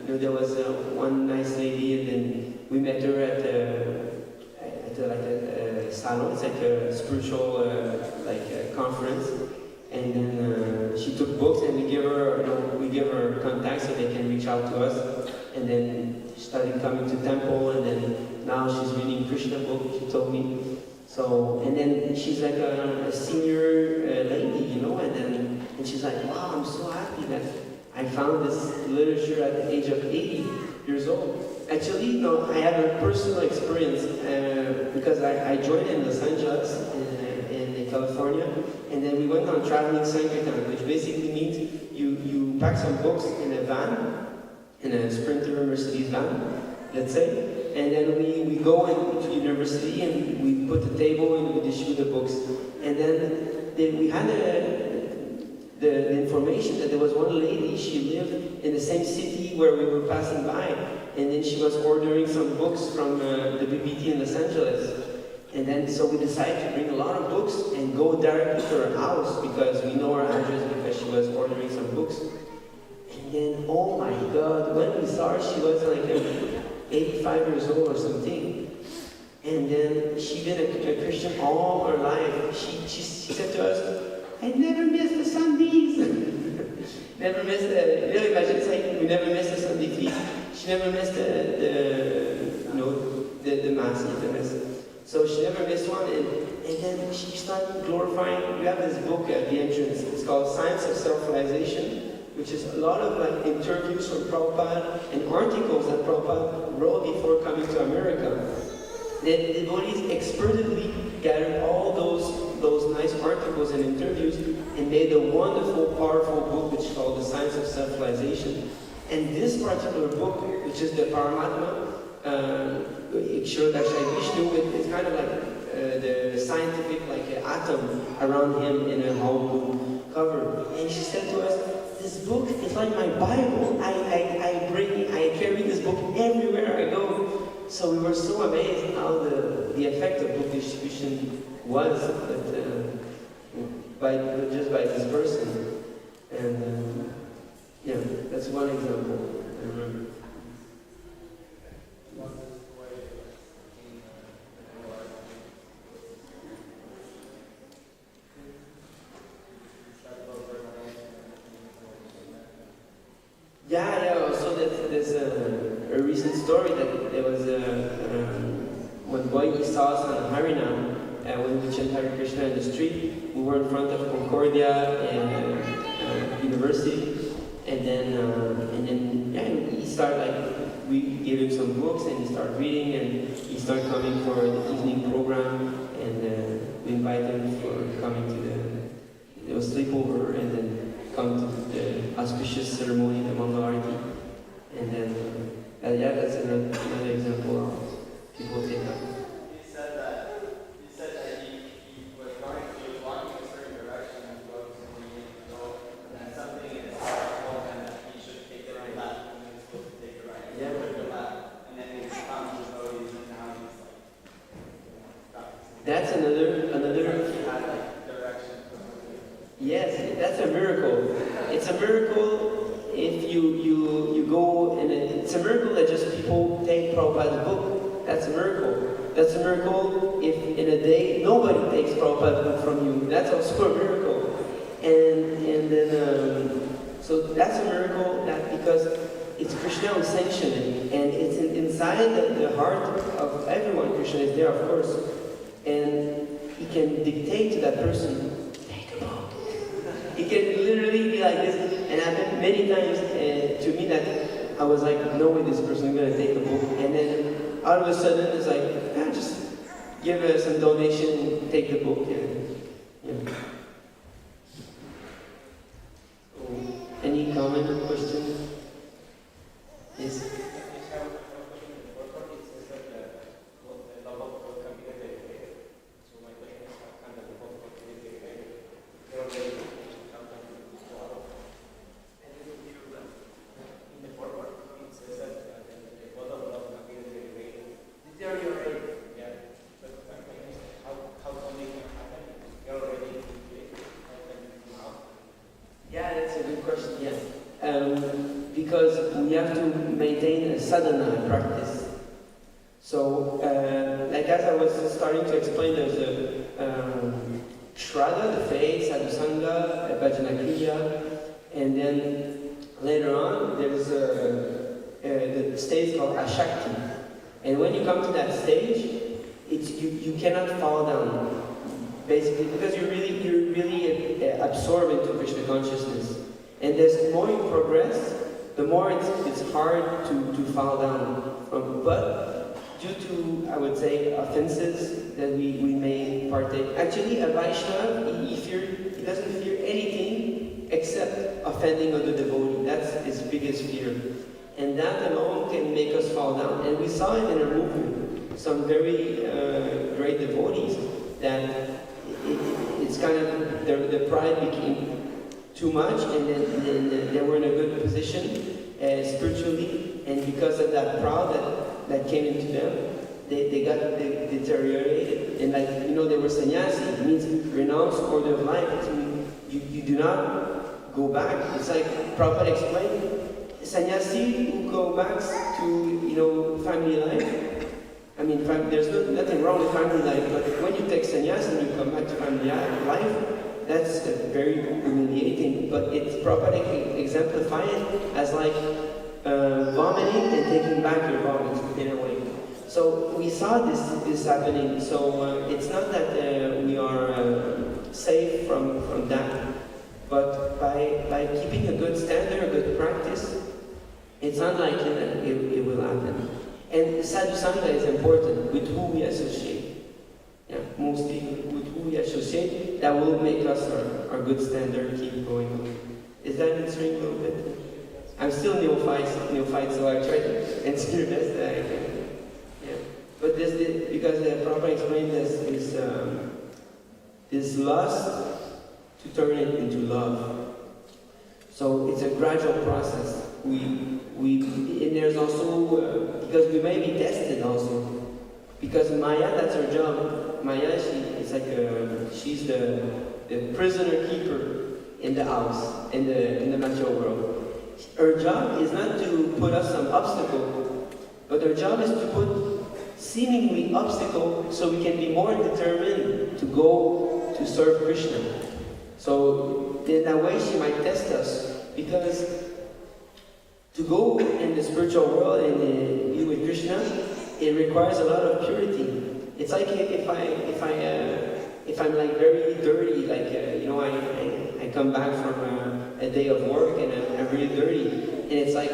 there was one nice lady, and then we met her at a salon. It's like a spiritual conference. And then she took books, and we give her contacts so they can reach out to us. And then she started coming to temple, and then now she's reading Krishna book, she told me. So, and then she's like a senior lady, and she's like, "Wow, I'm so happy that I found this literature at the age of 80 years old." Actually, I have a personal experience because I joined in Los Angeles, in California, and then we went on traveling sanctified, which basically means you pack some books in a van, in a Sprinter Mercedes van, let's say, and then we go into the university and we put the table and we distribute the books. And then we had the information that there was one lady, she lived in the same city where we were passing by, and then she was ordering some books from the BBT in Los Angeles. And then so we decided to bring a lot of books and go directly to her house, because we know her address because she was ordering some books. And then, oh my God, when we saw her, she was like 85 years old or something. And then she'd been a Christian all her life. She said to us, "I never missed the Sundays." Never missed imagine, it's like we never missed the Sunday feast. She never missed the Mass, the Mass. So she never missed one, and then she started glorifying. We have this book at the entrance. It's called Science of Self-Realization, which is a lot of interviews from Prabhupada and articles that Prabhupada wrote before coming to America. The devotees expertly gathered all those nice articles and interviews and made a wonderful, powerful book which is called The Science of Self-Realization. And this particular book, which is the Paramatma, Vishnu, it's kind of like the scientific atom around him in a hollow cover. And she said to us, "This book is like my Bible. I carry this book everywhere I go." So we were so amazed how the effect of book distribution was just by this person. And that's one example I remember. Yeah, there's a recent story that there was one boy, he saw us on Harinam when we chant Hare Krishna in the street. We were in front of Concordia University, and then yeah, he started like, we gave him some books and he started reading, and he started coming for the evening program, and we invited him for coming to the sleepover, and then come to the auspicious ceremony, the Mangala Aarti. And then, yeah, that's another example of people take up.
He said that he was walking a certain direction and was going to go, and then something in his heart told him that he should take the right left when he was supposed to take the right.
Yeah.
He took the left, and then he found the devotees, and now he's like, practicing.
That's another.
He had like direction.
Yes, that's a miracle. It's a miracle if you go, and it's a miracle that just people take Prabhupada's book. That's a miracle. That's a miracle if in a day nobody takes Prabhupada's book from you. That's also a miracle. And then so that's a miracle that because it's Krishna who sanctioned it, and it's inside the heart of everyone. Krishna is there, of course, and he can dictate to that person. It can literally be like this, and happened many times to me that I was like, no way this person is going to take the book, and then all of a sudden it's like, just give us some donation and take the book. And, yeah. So, any comment or question? Yes? Yeah, that's a good question, yes. Because we have to maintain a sadhana practice. So, like as I was starting to explain, there's a Shraddha, the faith, Sadhusanga, Bhajana Kriya, and then later on there's the stage called Ashakti. And when you come to that stage, you cannot fall down, basically, because you're really absorbed into Krishna consciousness. And the more you progress, the more it's hard to fall down from. But due to, I would say, offenses that we may partake. Actually, a Vaishnava, he doesn't fear anything except offending other devotee. That's his biggest fear. And that alone can make us fall down. And we saw it in our movement. Some very great devotees that it's kind of, the pride became too much, and then they were in a good position spiritually, and because of that pride that came into them, they got deteriorated. And like, they were sannyasi. It means renounce order of life. It means you do not go back. It's like Prabhupada explained, sannyasi who go back to family life. I mean, there's nothing wrong with family life, but when you take sannyas and you come back to family life, that's very humiliating. But Prabhupada exemplified it as like vomiting and taking back your vomit in a way. So we saw this happening. So it's not that we are safe from that, but by keeping a good standard, a good practice, it's unlikely that it will happen. And sadhusanga is important, with who we associate. Yeah, mostly with who we associate, that will make us our good standard keep going on. Is that answering a little bit? I'm still neophyte, so I try to answer the best that I can. Yeah. But because Prabhupada explained this lust to turn it into love. So it's a gradual process. And there's also, because we may be tested also. Because Maya, that's her job. Maya, she's the prisoner keeper in the house, in the material world. Her job is not to put us some obstacle, but her job is to put seemingly obstacle so we can be more determined to go to serve Krishna. So in that way she might test us, because to go in the spiritual world and be with Krishna, it requires a lot of purity. It's like if I'm like very dirty, like I come back from a day of work and I'm really dirty, and it's like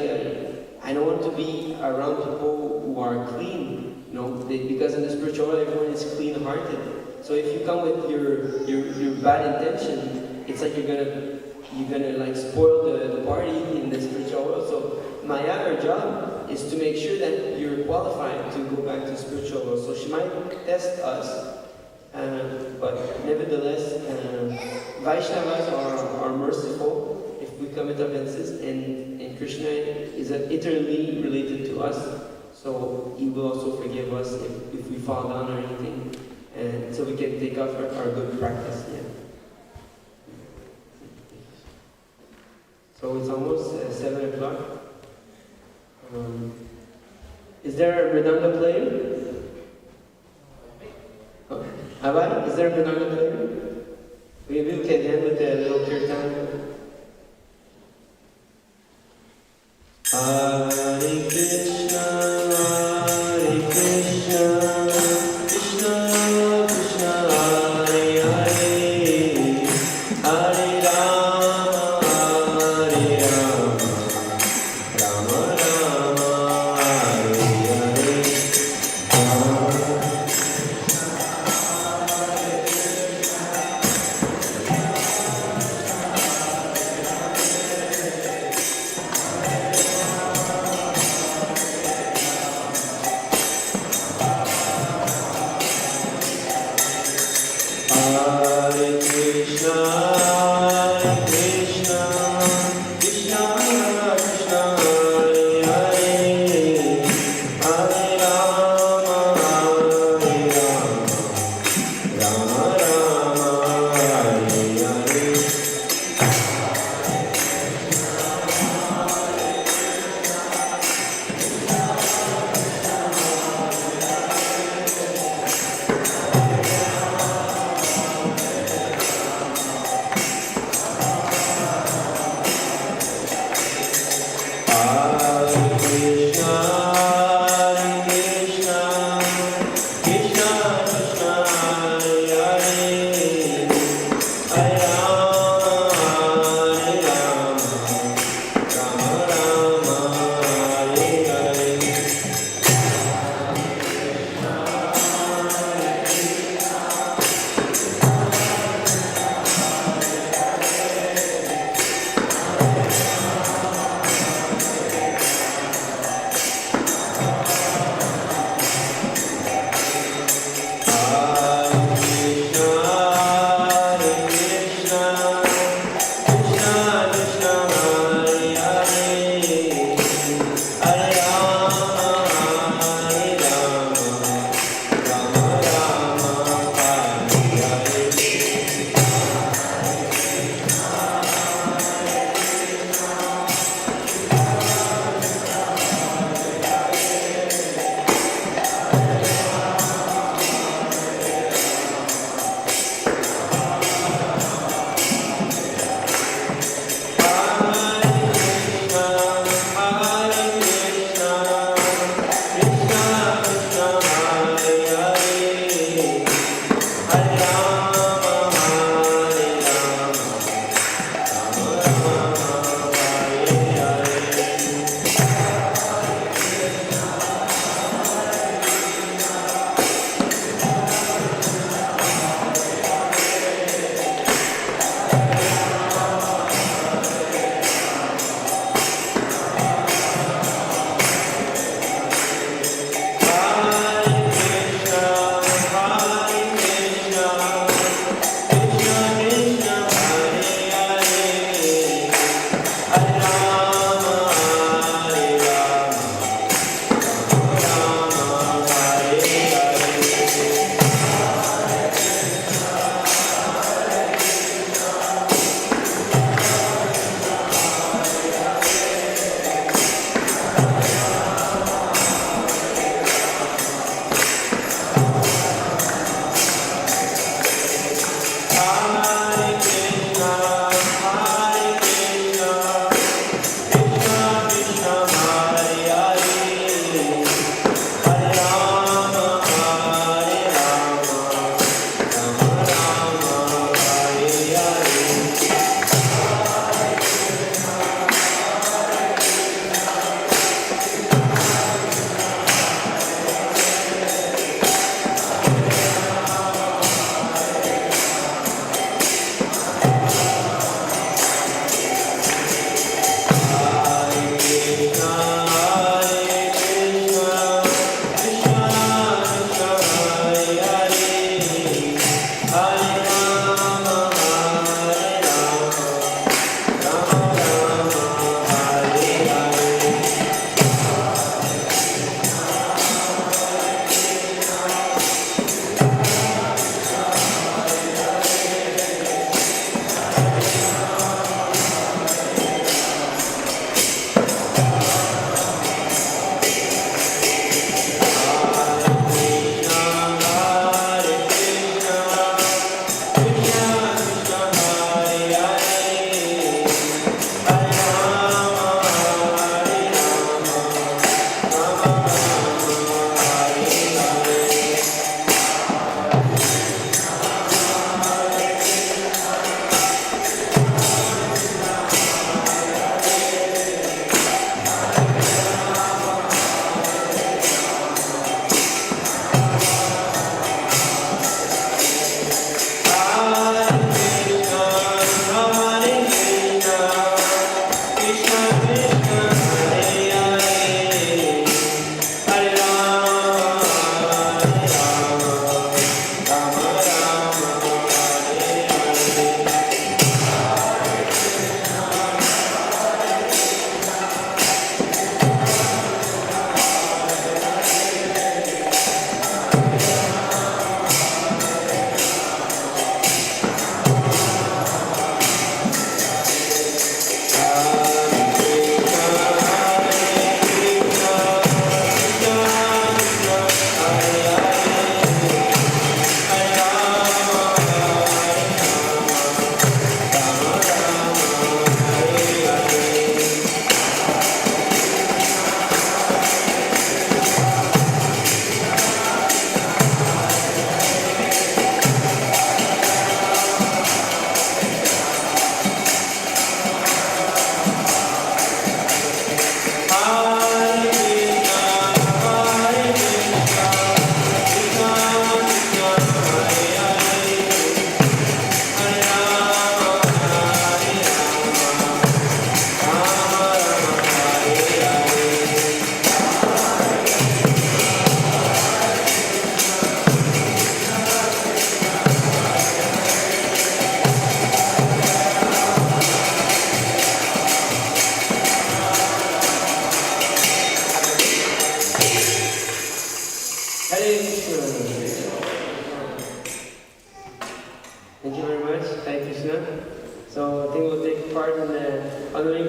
I don't want to be around people who are clean, because in the spiritual world everyone is clean-hearted. So if you come with your bad intention, it's like you're gonna like spoil the party in the spiritual world. So Maya, her job is to make sure that you're qualified to go back to spiritual world. So she might test us, but nevertheless, Vaishnavas are merciful if we commit offenses, and Krishna is eternally related to us. So He will also forgive us if we fall down or anything, and so we can take off our good practice. Yeah. So it's almost 7 o'clock. Is there a Vedanta player? Oh, Abhay, is there a Vedanta player? Maybe we can end with a little Kirtan. Hare Krishna, Krishna Krishna, Hare Hare, Hare Rama, Hare Rama, Rama Hare Hare.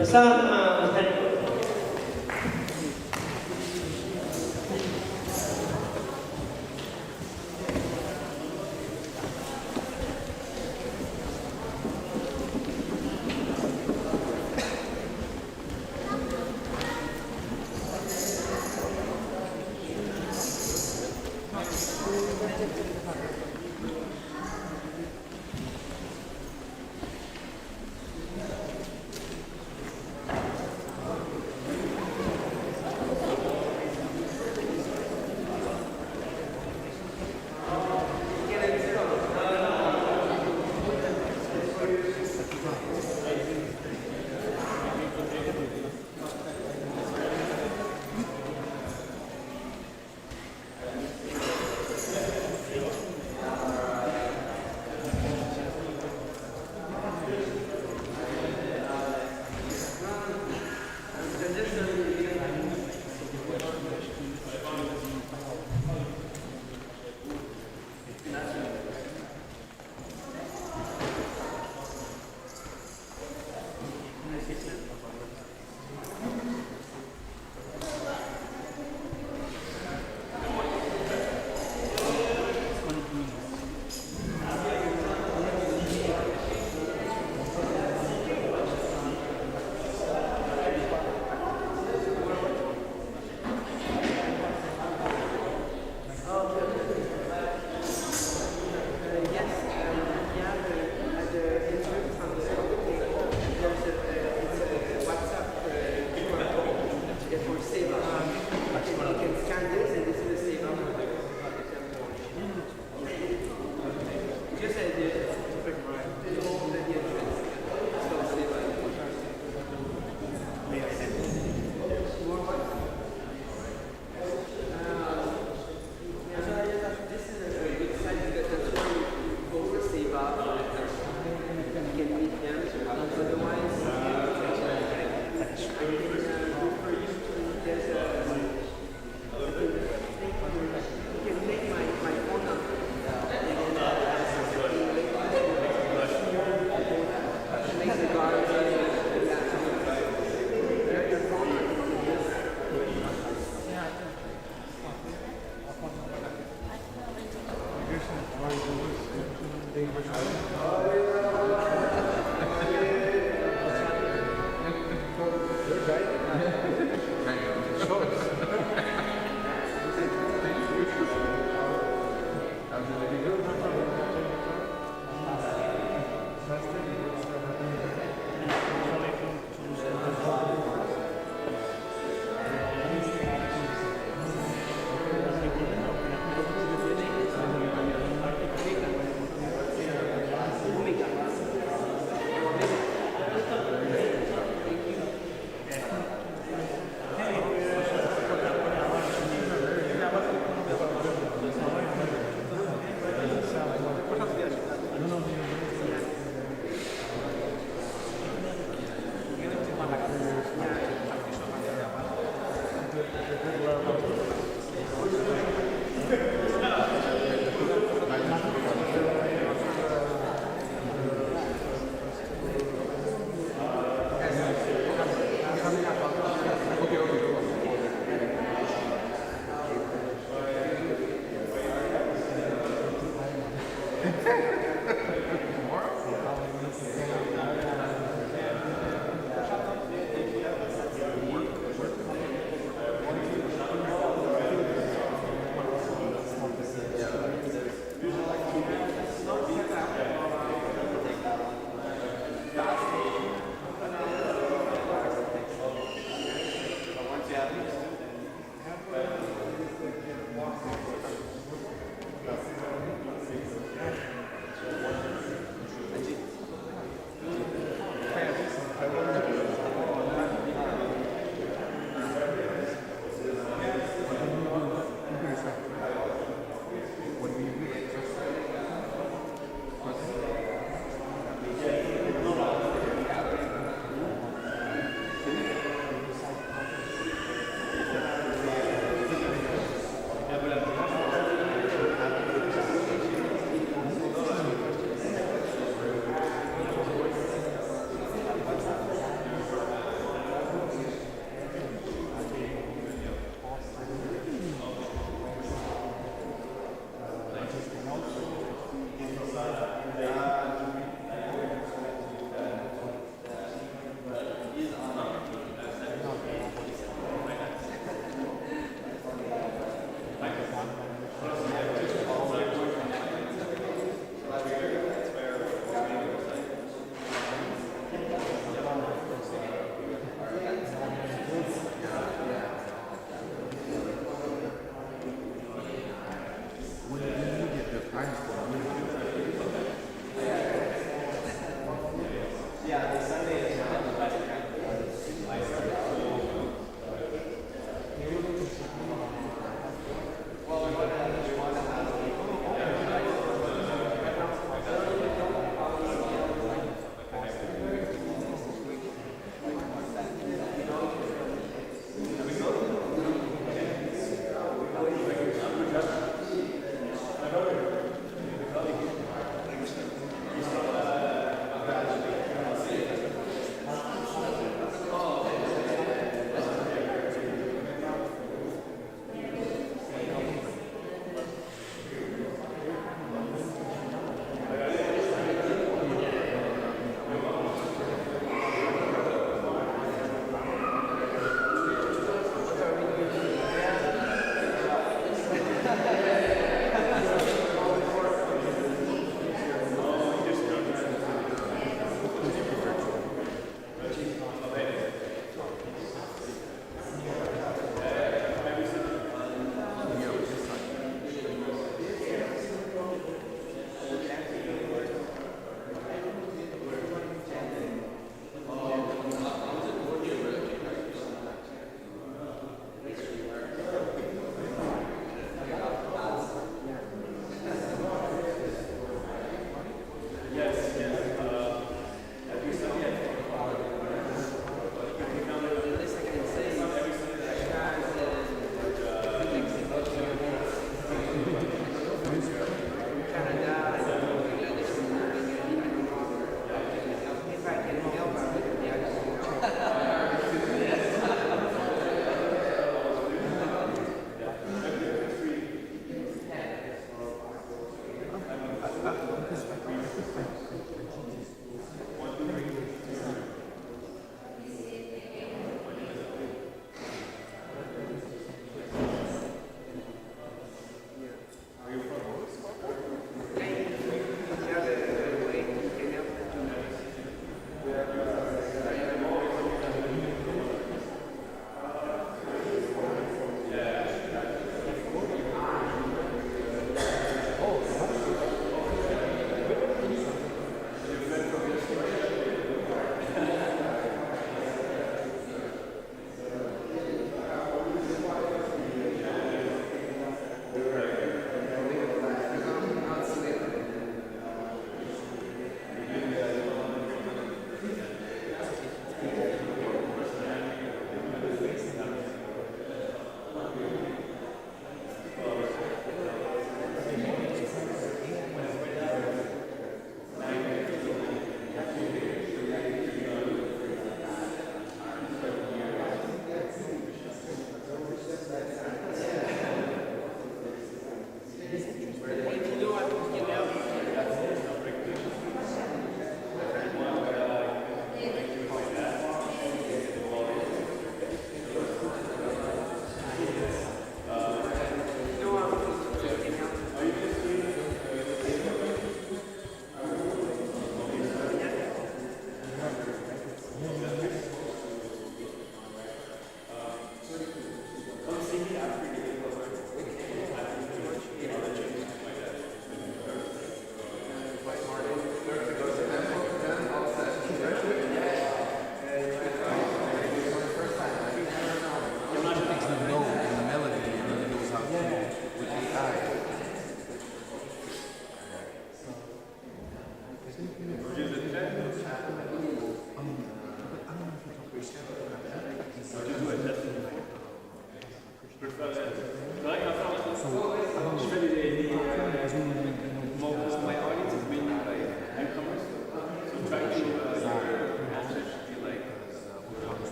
Prasadam, Hari.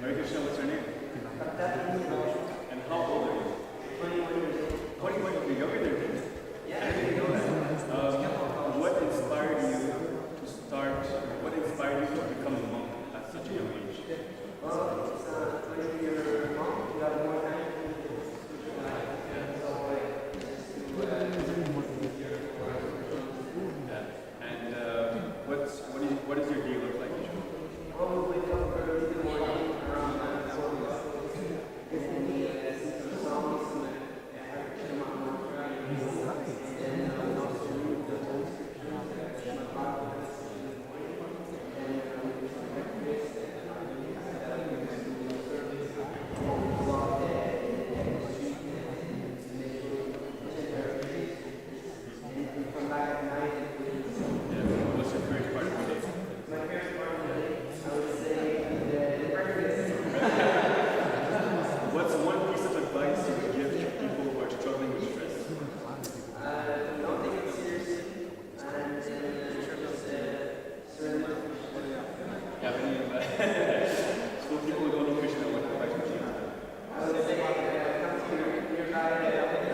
Hare Krishna, what's your name? And how old are you? 21. You're younger than me. What inspired you to start? What inspired you to become a monk at such a young age? And what does your day look like? What's your favorite part of your day? What's one piece of advice you would give to people who are struggling with stress?
Don't take it seriously.
Have any so people who don't know Krishna, what advice would you give?
I would say, come to your guide, I would say,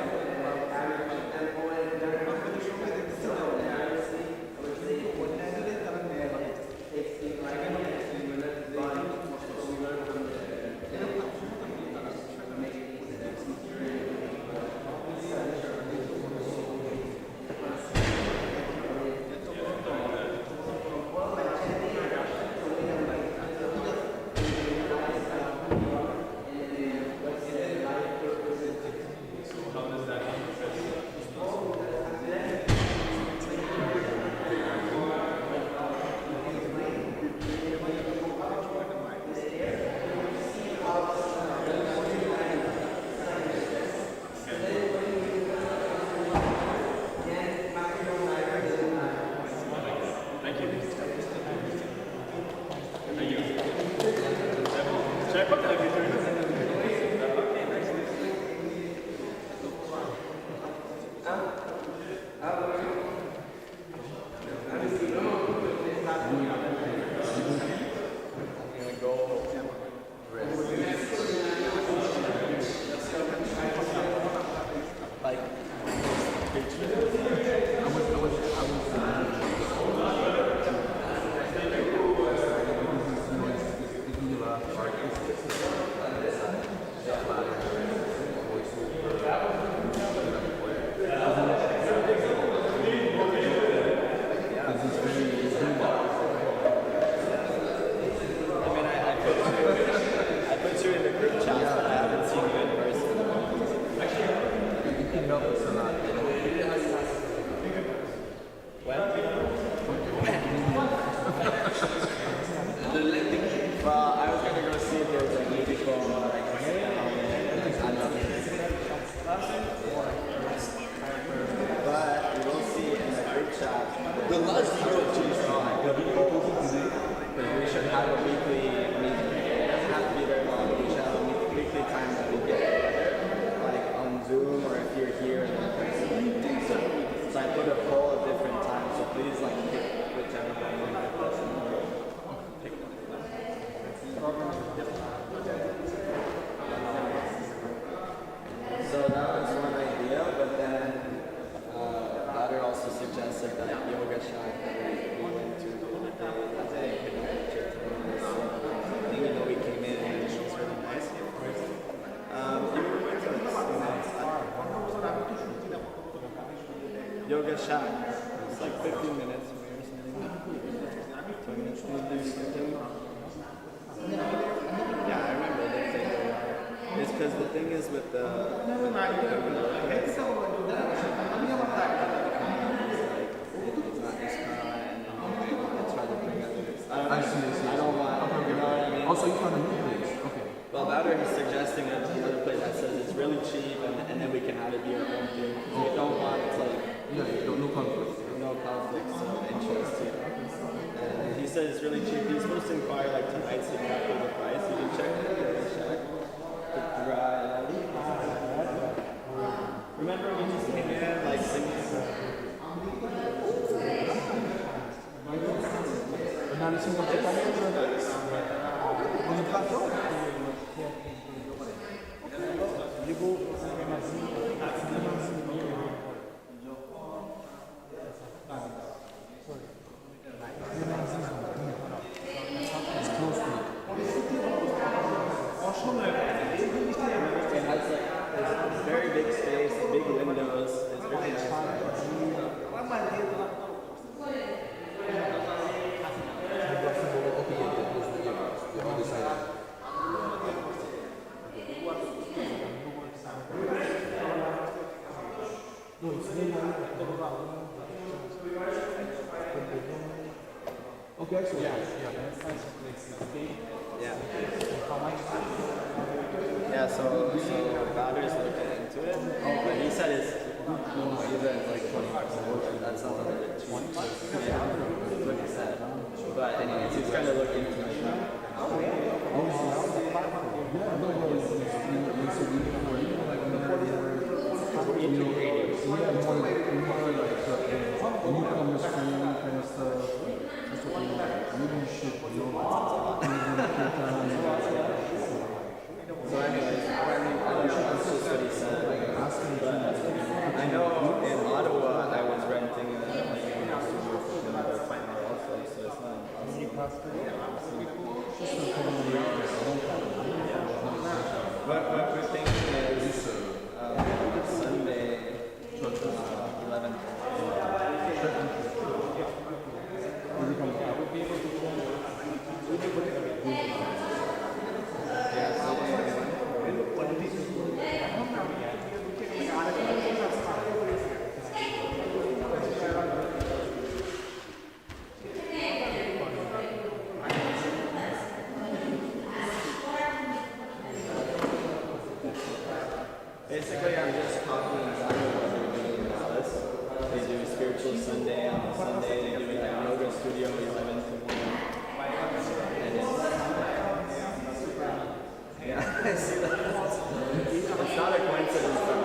Yoga Shack. It's like 15 minutes away or something. 20 minutes away. Yeah, I remember they say it's because the thing is with the it's not Gauda is suggesting another place that says it's really cheap and then we can have it be our own thing. We don't want
No conflict.
no conflicts of interest here. And he says it's really cheap. He's supposed to inquire like tonight's exactly the price. You can check it. Remember we just came in like singing. It has like this very big space, big windows. It's really nice.
Okay, so yeah.
Yeah, so Gauder's looking into it. But he said it's even like 20%. That's not a bit cheap. Yeah, that's what he said. But anyways, he's trying to look into it. So anyways, I don't know, that's just what he said. I know in Ottawa I was renting a studio for another partner also, so it's not What we're thinking is Sunday, 11th. Basically, I'm just talking about what they're doing in Alice. They do spiritual Sunday on a Sunday. They do it at yoga studio 11 to 1. And yeah, I see that. It's not a coincidence for me.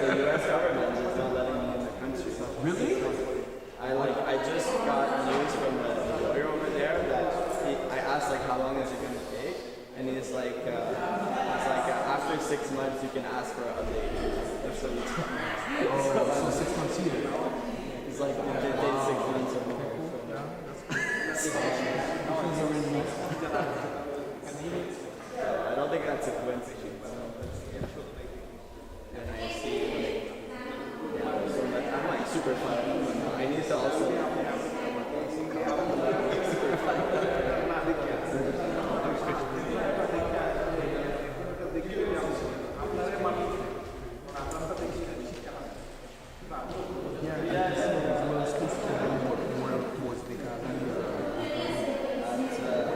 The U.S. government is not letting me in the country.
Really?
I just got news from the lawyer over there that I asked like how long is it going to take, and he's like after 6 months you can ask for an update. That's what he told me.
So 6 months here.
He's like they did 6 months or more. I don't think that's a coincidence. And I see so I'm like super fun. I need to also super fun.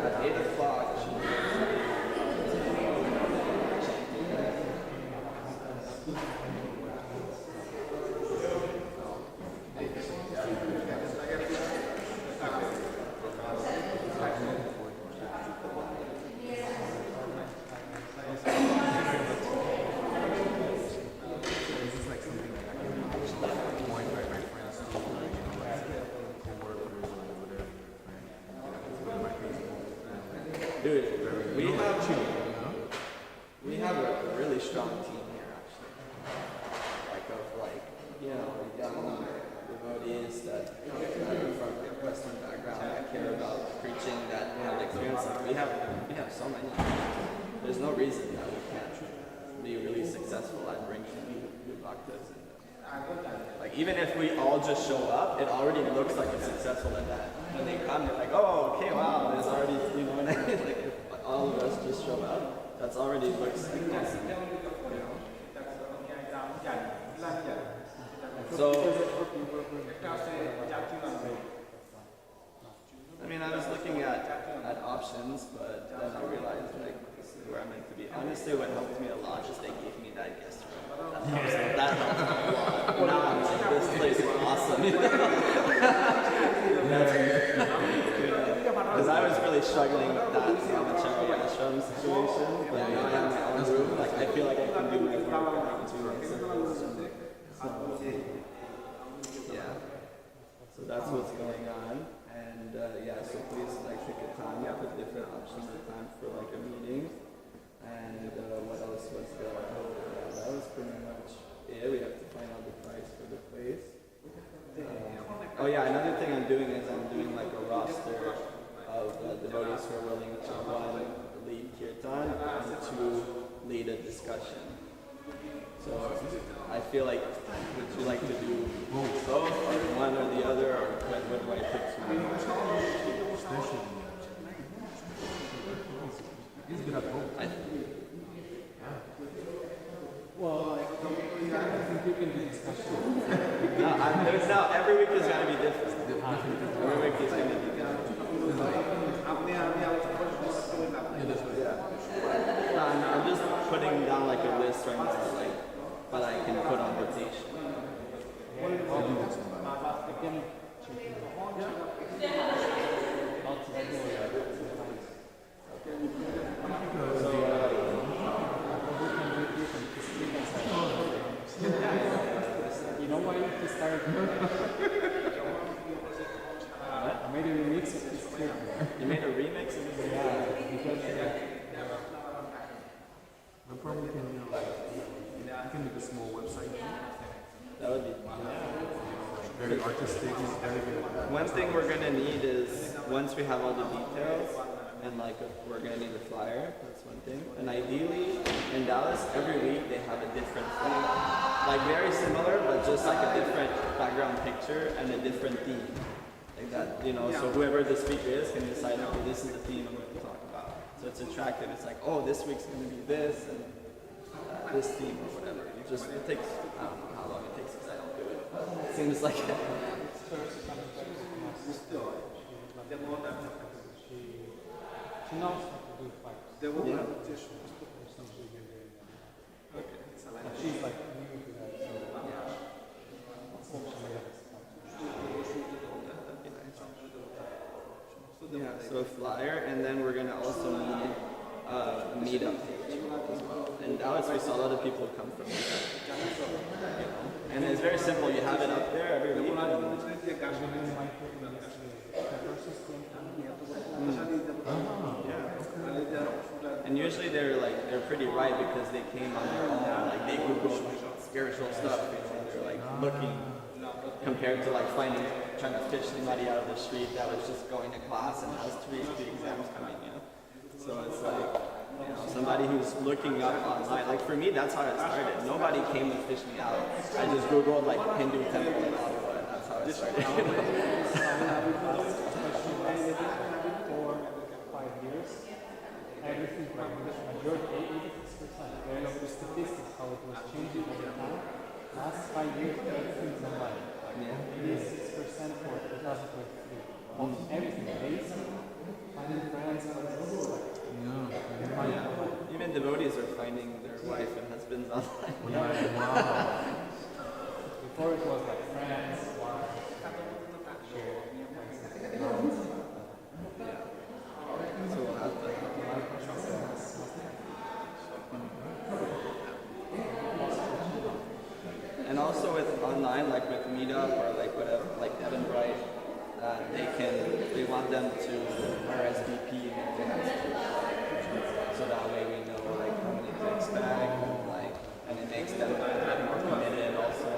At 8 o'clock. Dude, we have a really strong team here actually. Like of young devotees that are from Western background that care about preaching, that have experience. Like we have so many. There's no reason that we can't be really successful at bringing new bhaktas. Like even if we all just show up, it already looks like a successful event. When they come, they're like, oh, okay, wow, there's already, you know what I mean? Like if all of us just show up, that's already looks like decent, you know? So, I looking at options, but then I realized like this is where I'm meant to be. Honestly, what helped me a lot is they gave me that guest room. That helped me a lot. Now I'm like, this place is awesome. Because I was really struggling with that brahmachari ashram situation, but now I have my own room. Like I feel like I can do my work and I can do my service. So yeah. So that's what's going on, and yeah. So please like take a time. You have different options of time for like a meeting, and what else was there? That was pretty much it. We have to find out the price for the place. Oh yeah, another thing I'm doing is I'm doing like a roster of devotees who are willing to one lead kirtan and two lead a discussion. So I feel like, would you like to do both, or one or the other, or what do I pick to do?
He's good at both. Well, I think you can do discussion.
No, every week is going to be different. Every week is going to be different. Yeah. I'm just putting down like a list right now, like what I can put on rotation.
You know why you started? I made a remix of this clip.
You made a remix of this?
Yeah, because no problem. You can make a small website.
That would be fun.
Very artistic.
One thing we're going to need is, once we have all the details, and like we're going to need a flyer, that's one thing. And ideally, in Dallas, every week they have a different thing. Like very similar, but just like a different background picture and a different theme. Like that, you know, so whoever the speaker is can decide, okay, this is the theme I'm going to talk about. So it's attractive. It's like, oh, this week's going to be this, and this theme or whatever. It takes, I don't know how long it takes because I don't do it. But it seems like it.
She knows how to do fights.
Yeah.
She's like new to that,
Yeah, so a flyer, and then we're going to also need a meetup page as well. And Alex, we saw a lot of people come from meetup. And it's very simple. You have it up there every week. And usually they're pretty right because they came on their own. Like they Google spiritual stuff. You know, they're like looking compared to like trying to fish somebody out of the street that was just going to class and has three exams coming. You know, so it's like, you know, somebody who's looking up online. Like for me, that's how it started. Nobody came to fish me out. I just Googled like Hindu temple in Ottawa, and that's how it started.
4 or 5 years. Everything, majority, 86%. There is the statistics how it was changing over time. Last 5 years, everything's online. 86% for 2023. Almost everything, basic, finding friends,
Even devotees are finding their wife and husbands online.
Wow. Before it was like friends, wife,
So we'll have to. And also with online, like with Meetup or like whatever, like Eventbrite, they want them to RSVP in advance. So that way we know like how many to expect, and it makes them more committed also.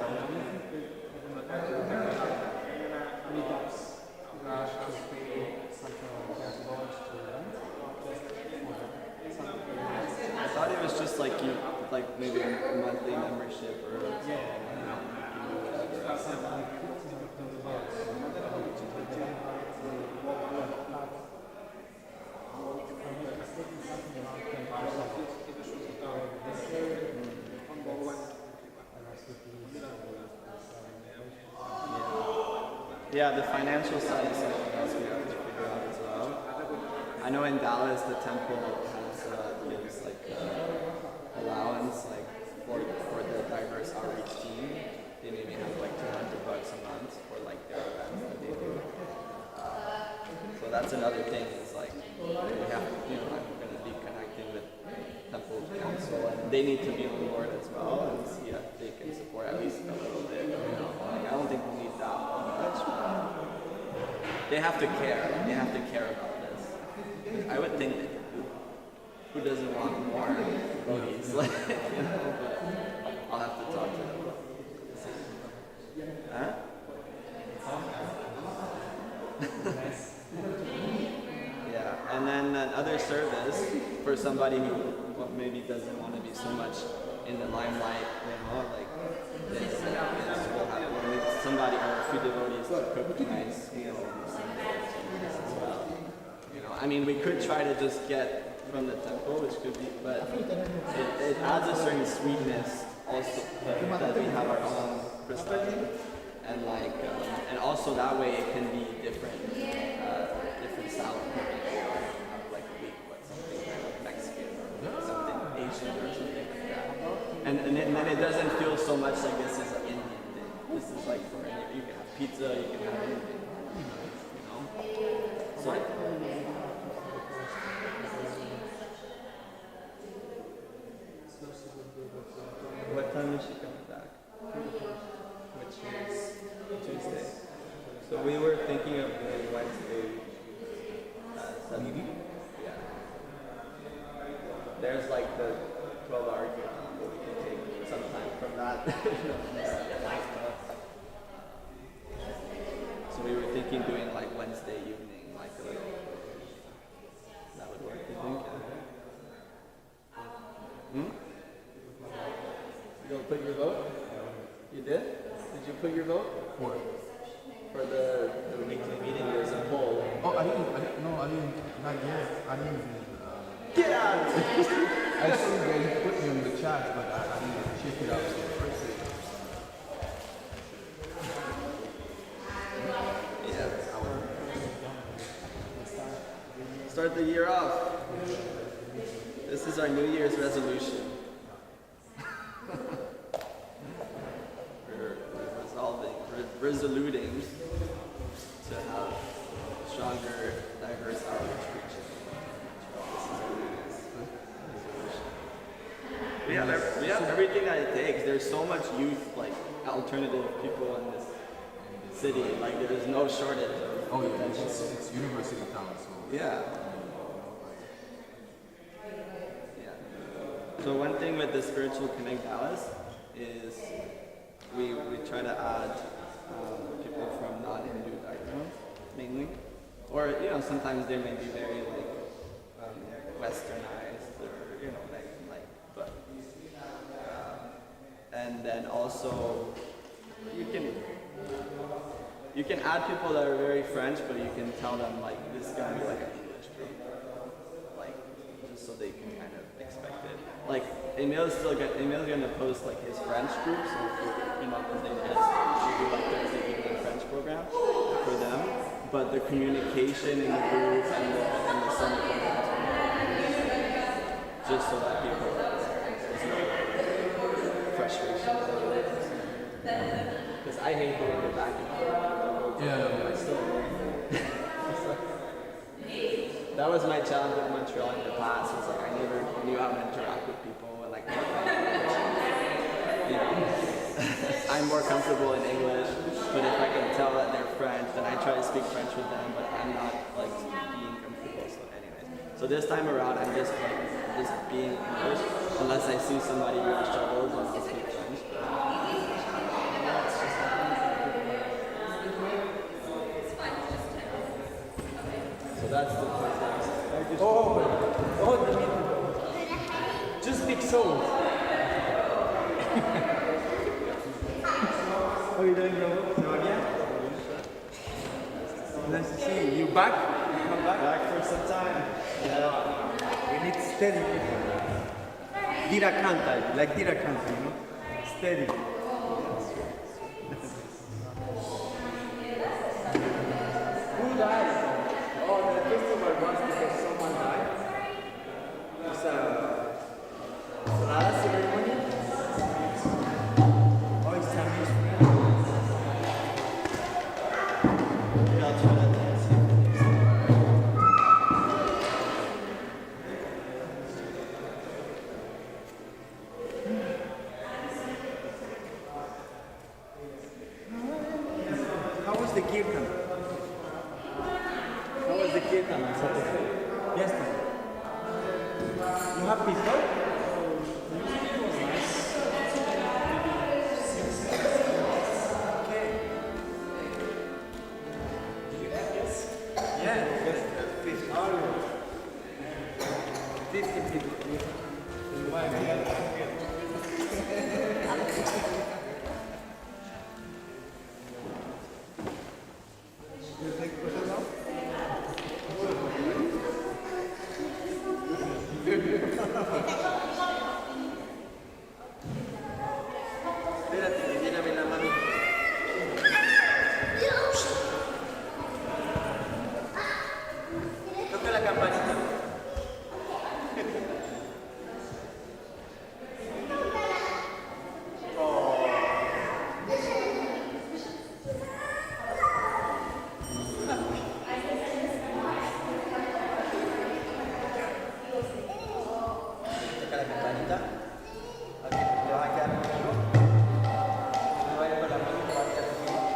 I thought it was just like maybe a monthly membership or Yeah, the financial side is something else we have to figure out as well. know in Dallas the temple has gives like allowance like for the diverse outreach team. They maybe have like $200 a month for like their events that they do. So that's another thing. Is like we have to, I'm going to be connecting with temple council, and they need to be on board as well and see if they can support at least a little bit. Like, I don't think we need that much. They have to care. They have to care about this. I would think that who doesn't want more devotees? Like, but I'll have to talk to them. Huh? Yeah, and then another service for somebody who maybe doesn't want to be so much in the limelight, like this will happen with somebody or a few devotees to cook nice meals as well. I mean, we could try to just get from the temple, which could be, but it adds a certain sweetness also that we have our own perspective, and like, and also that way it can be different style of cooking. Like a week, something kind of Mexican or something Asian or something like that, and then it doesn't feel so much like this is an Indian thing. This is like for you can have pizza, you can have anything, So. What time is she coming back? Which is Tuesday. So we were thinking of doing Wednesday. 7. Yeah. There's like the 12-hour Kirtan, but we can take some time from that. So we were thinking doing like Wednesday evening, like a little. That would work, you think? You don't put your vote? You did? Did you put your vote? For the weekly meeting, there's a poll.
Oh, I didn't, not yet. I didn't even,
Get out!
I saw you guys put me in the chat, but I didn't check it out.
Yeah. Start the year off. This is our New Year's resolution. Resoluting to have stronger, diverse outreach preaching. We have everything that it takes. There's so much youth, like alternative people in this city. Like there is no shortage of potential.
It's university town, so.
Yeah. So one thing with the Spiritual Connect Dallas is we try to add people from non-Hindu backgrounds, mainly, or sometimes they may be very like westernized, or but and then also you can add people that are very French, but you can tell them like this is gonna be like an English group, like just so they can kind of expect it. Like Emil's gonna post like his French group, so because they do like Thursday evening French program for them, but the communication in the group and the summit programs just so that people there's no frustration. Because I hate doing it back and forth.
Yeah.
I still that was my challenge with Montreal in the past. Was like I never knew how to interact with people and like I'm more comfortable in English, but if I can tell that they're French, then I try to speak French with them, but I'm not like being comfortable. So anyways, so this time around I'm just being English unless I see somebody who struggles and I'll speak French. So that's the point.
Just speak soul. How are you doing, bro? Ça va bien? Nice to see you. You back? You come back? Back for some time. Yeah. We need steady people. Dira canta, like Dira canta, Steady. Who died? Oh, the festival was because someone the Kirtan? How was the Kirtan on Saturday? Yesterday. You happy, so? Okay. Did you have yes? Yeah, yes. 50. How are you? 50 people. You take photos now? Espérate, que viene a ver la mano. Toca la campanita. Toca la campanita. Ok, te vas a quedar conmigo. No vayas con la mano, te vas a quedar conmigo.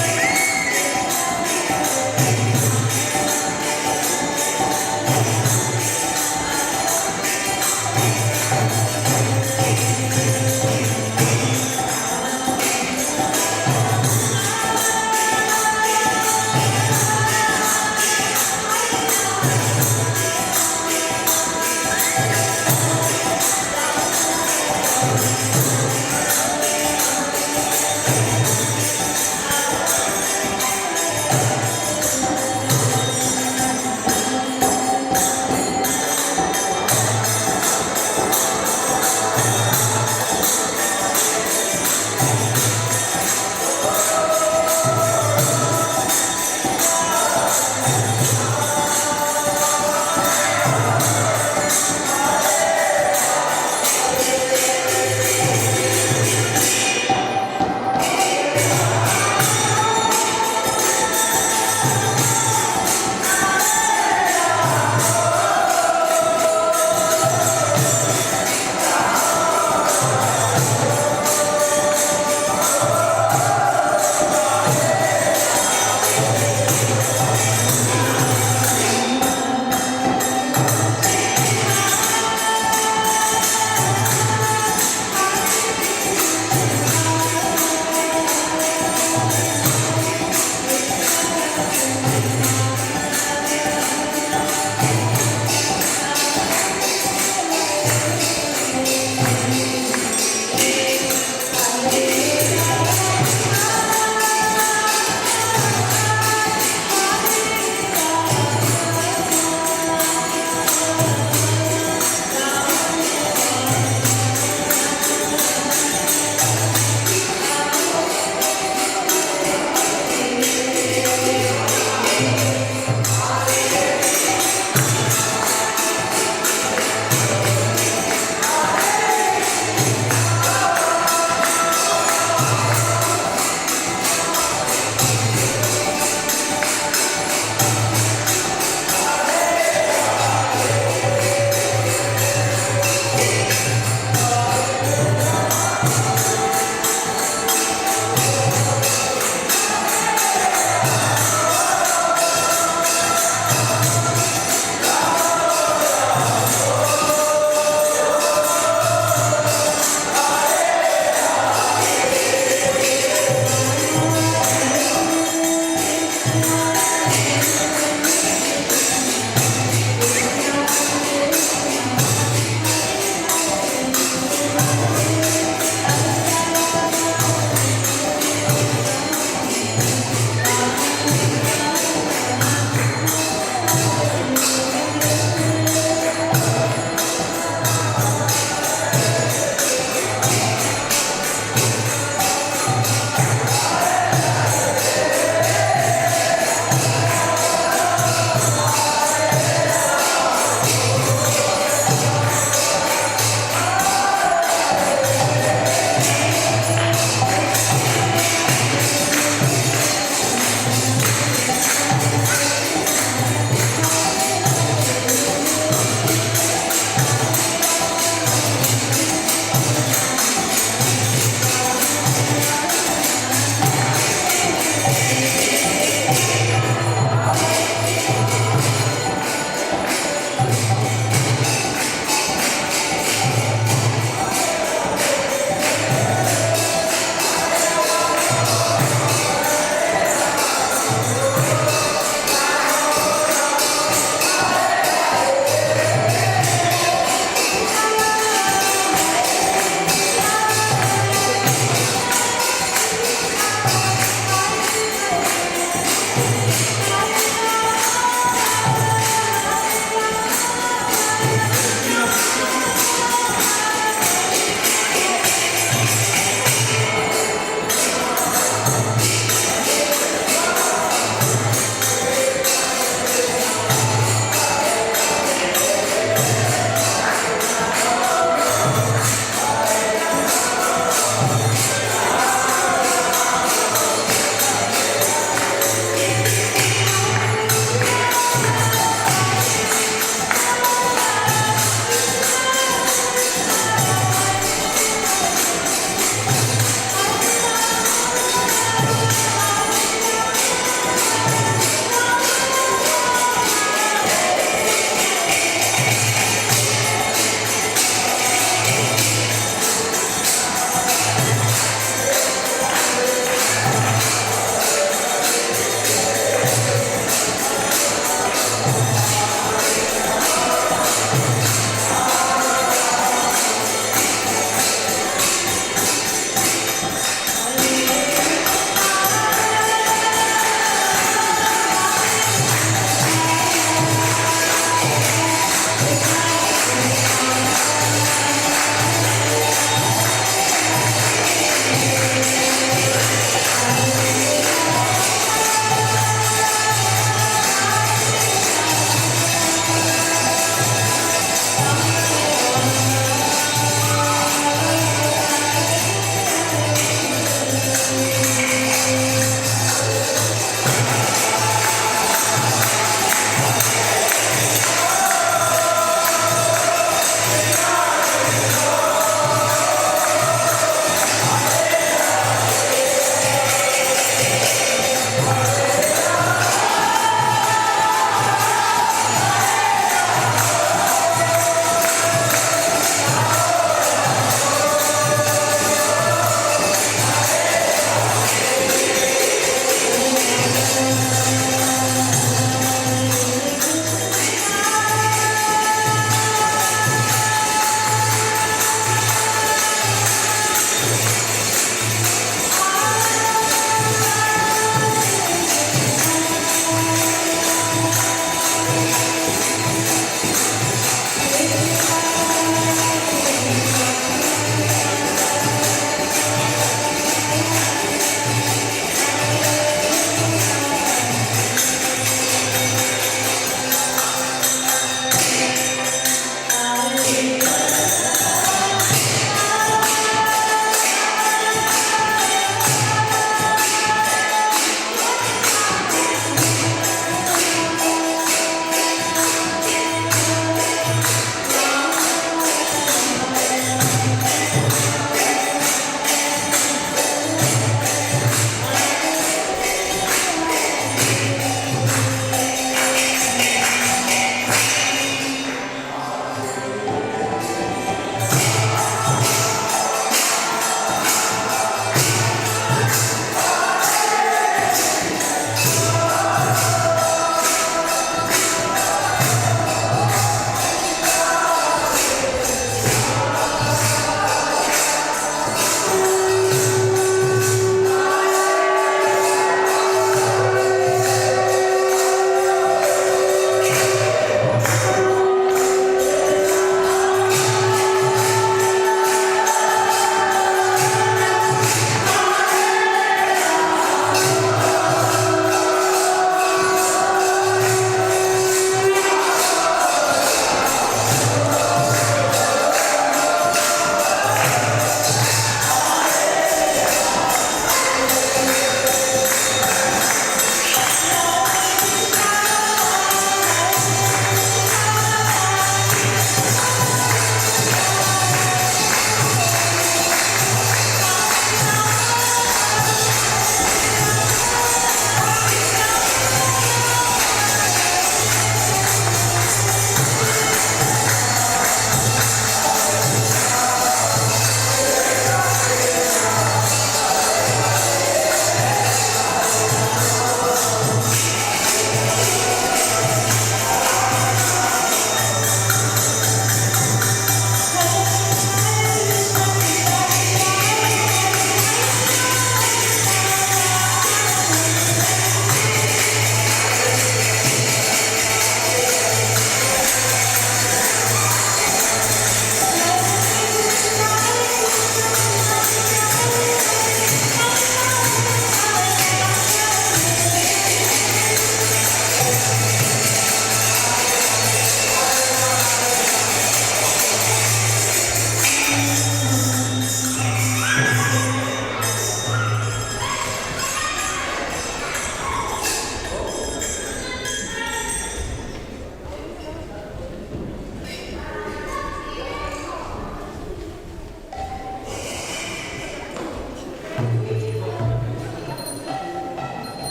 Thank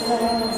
Krishna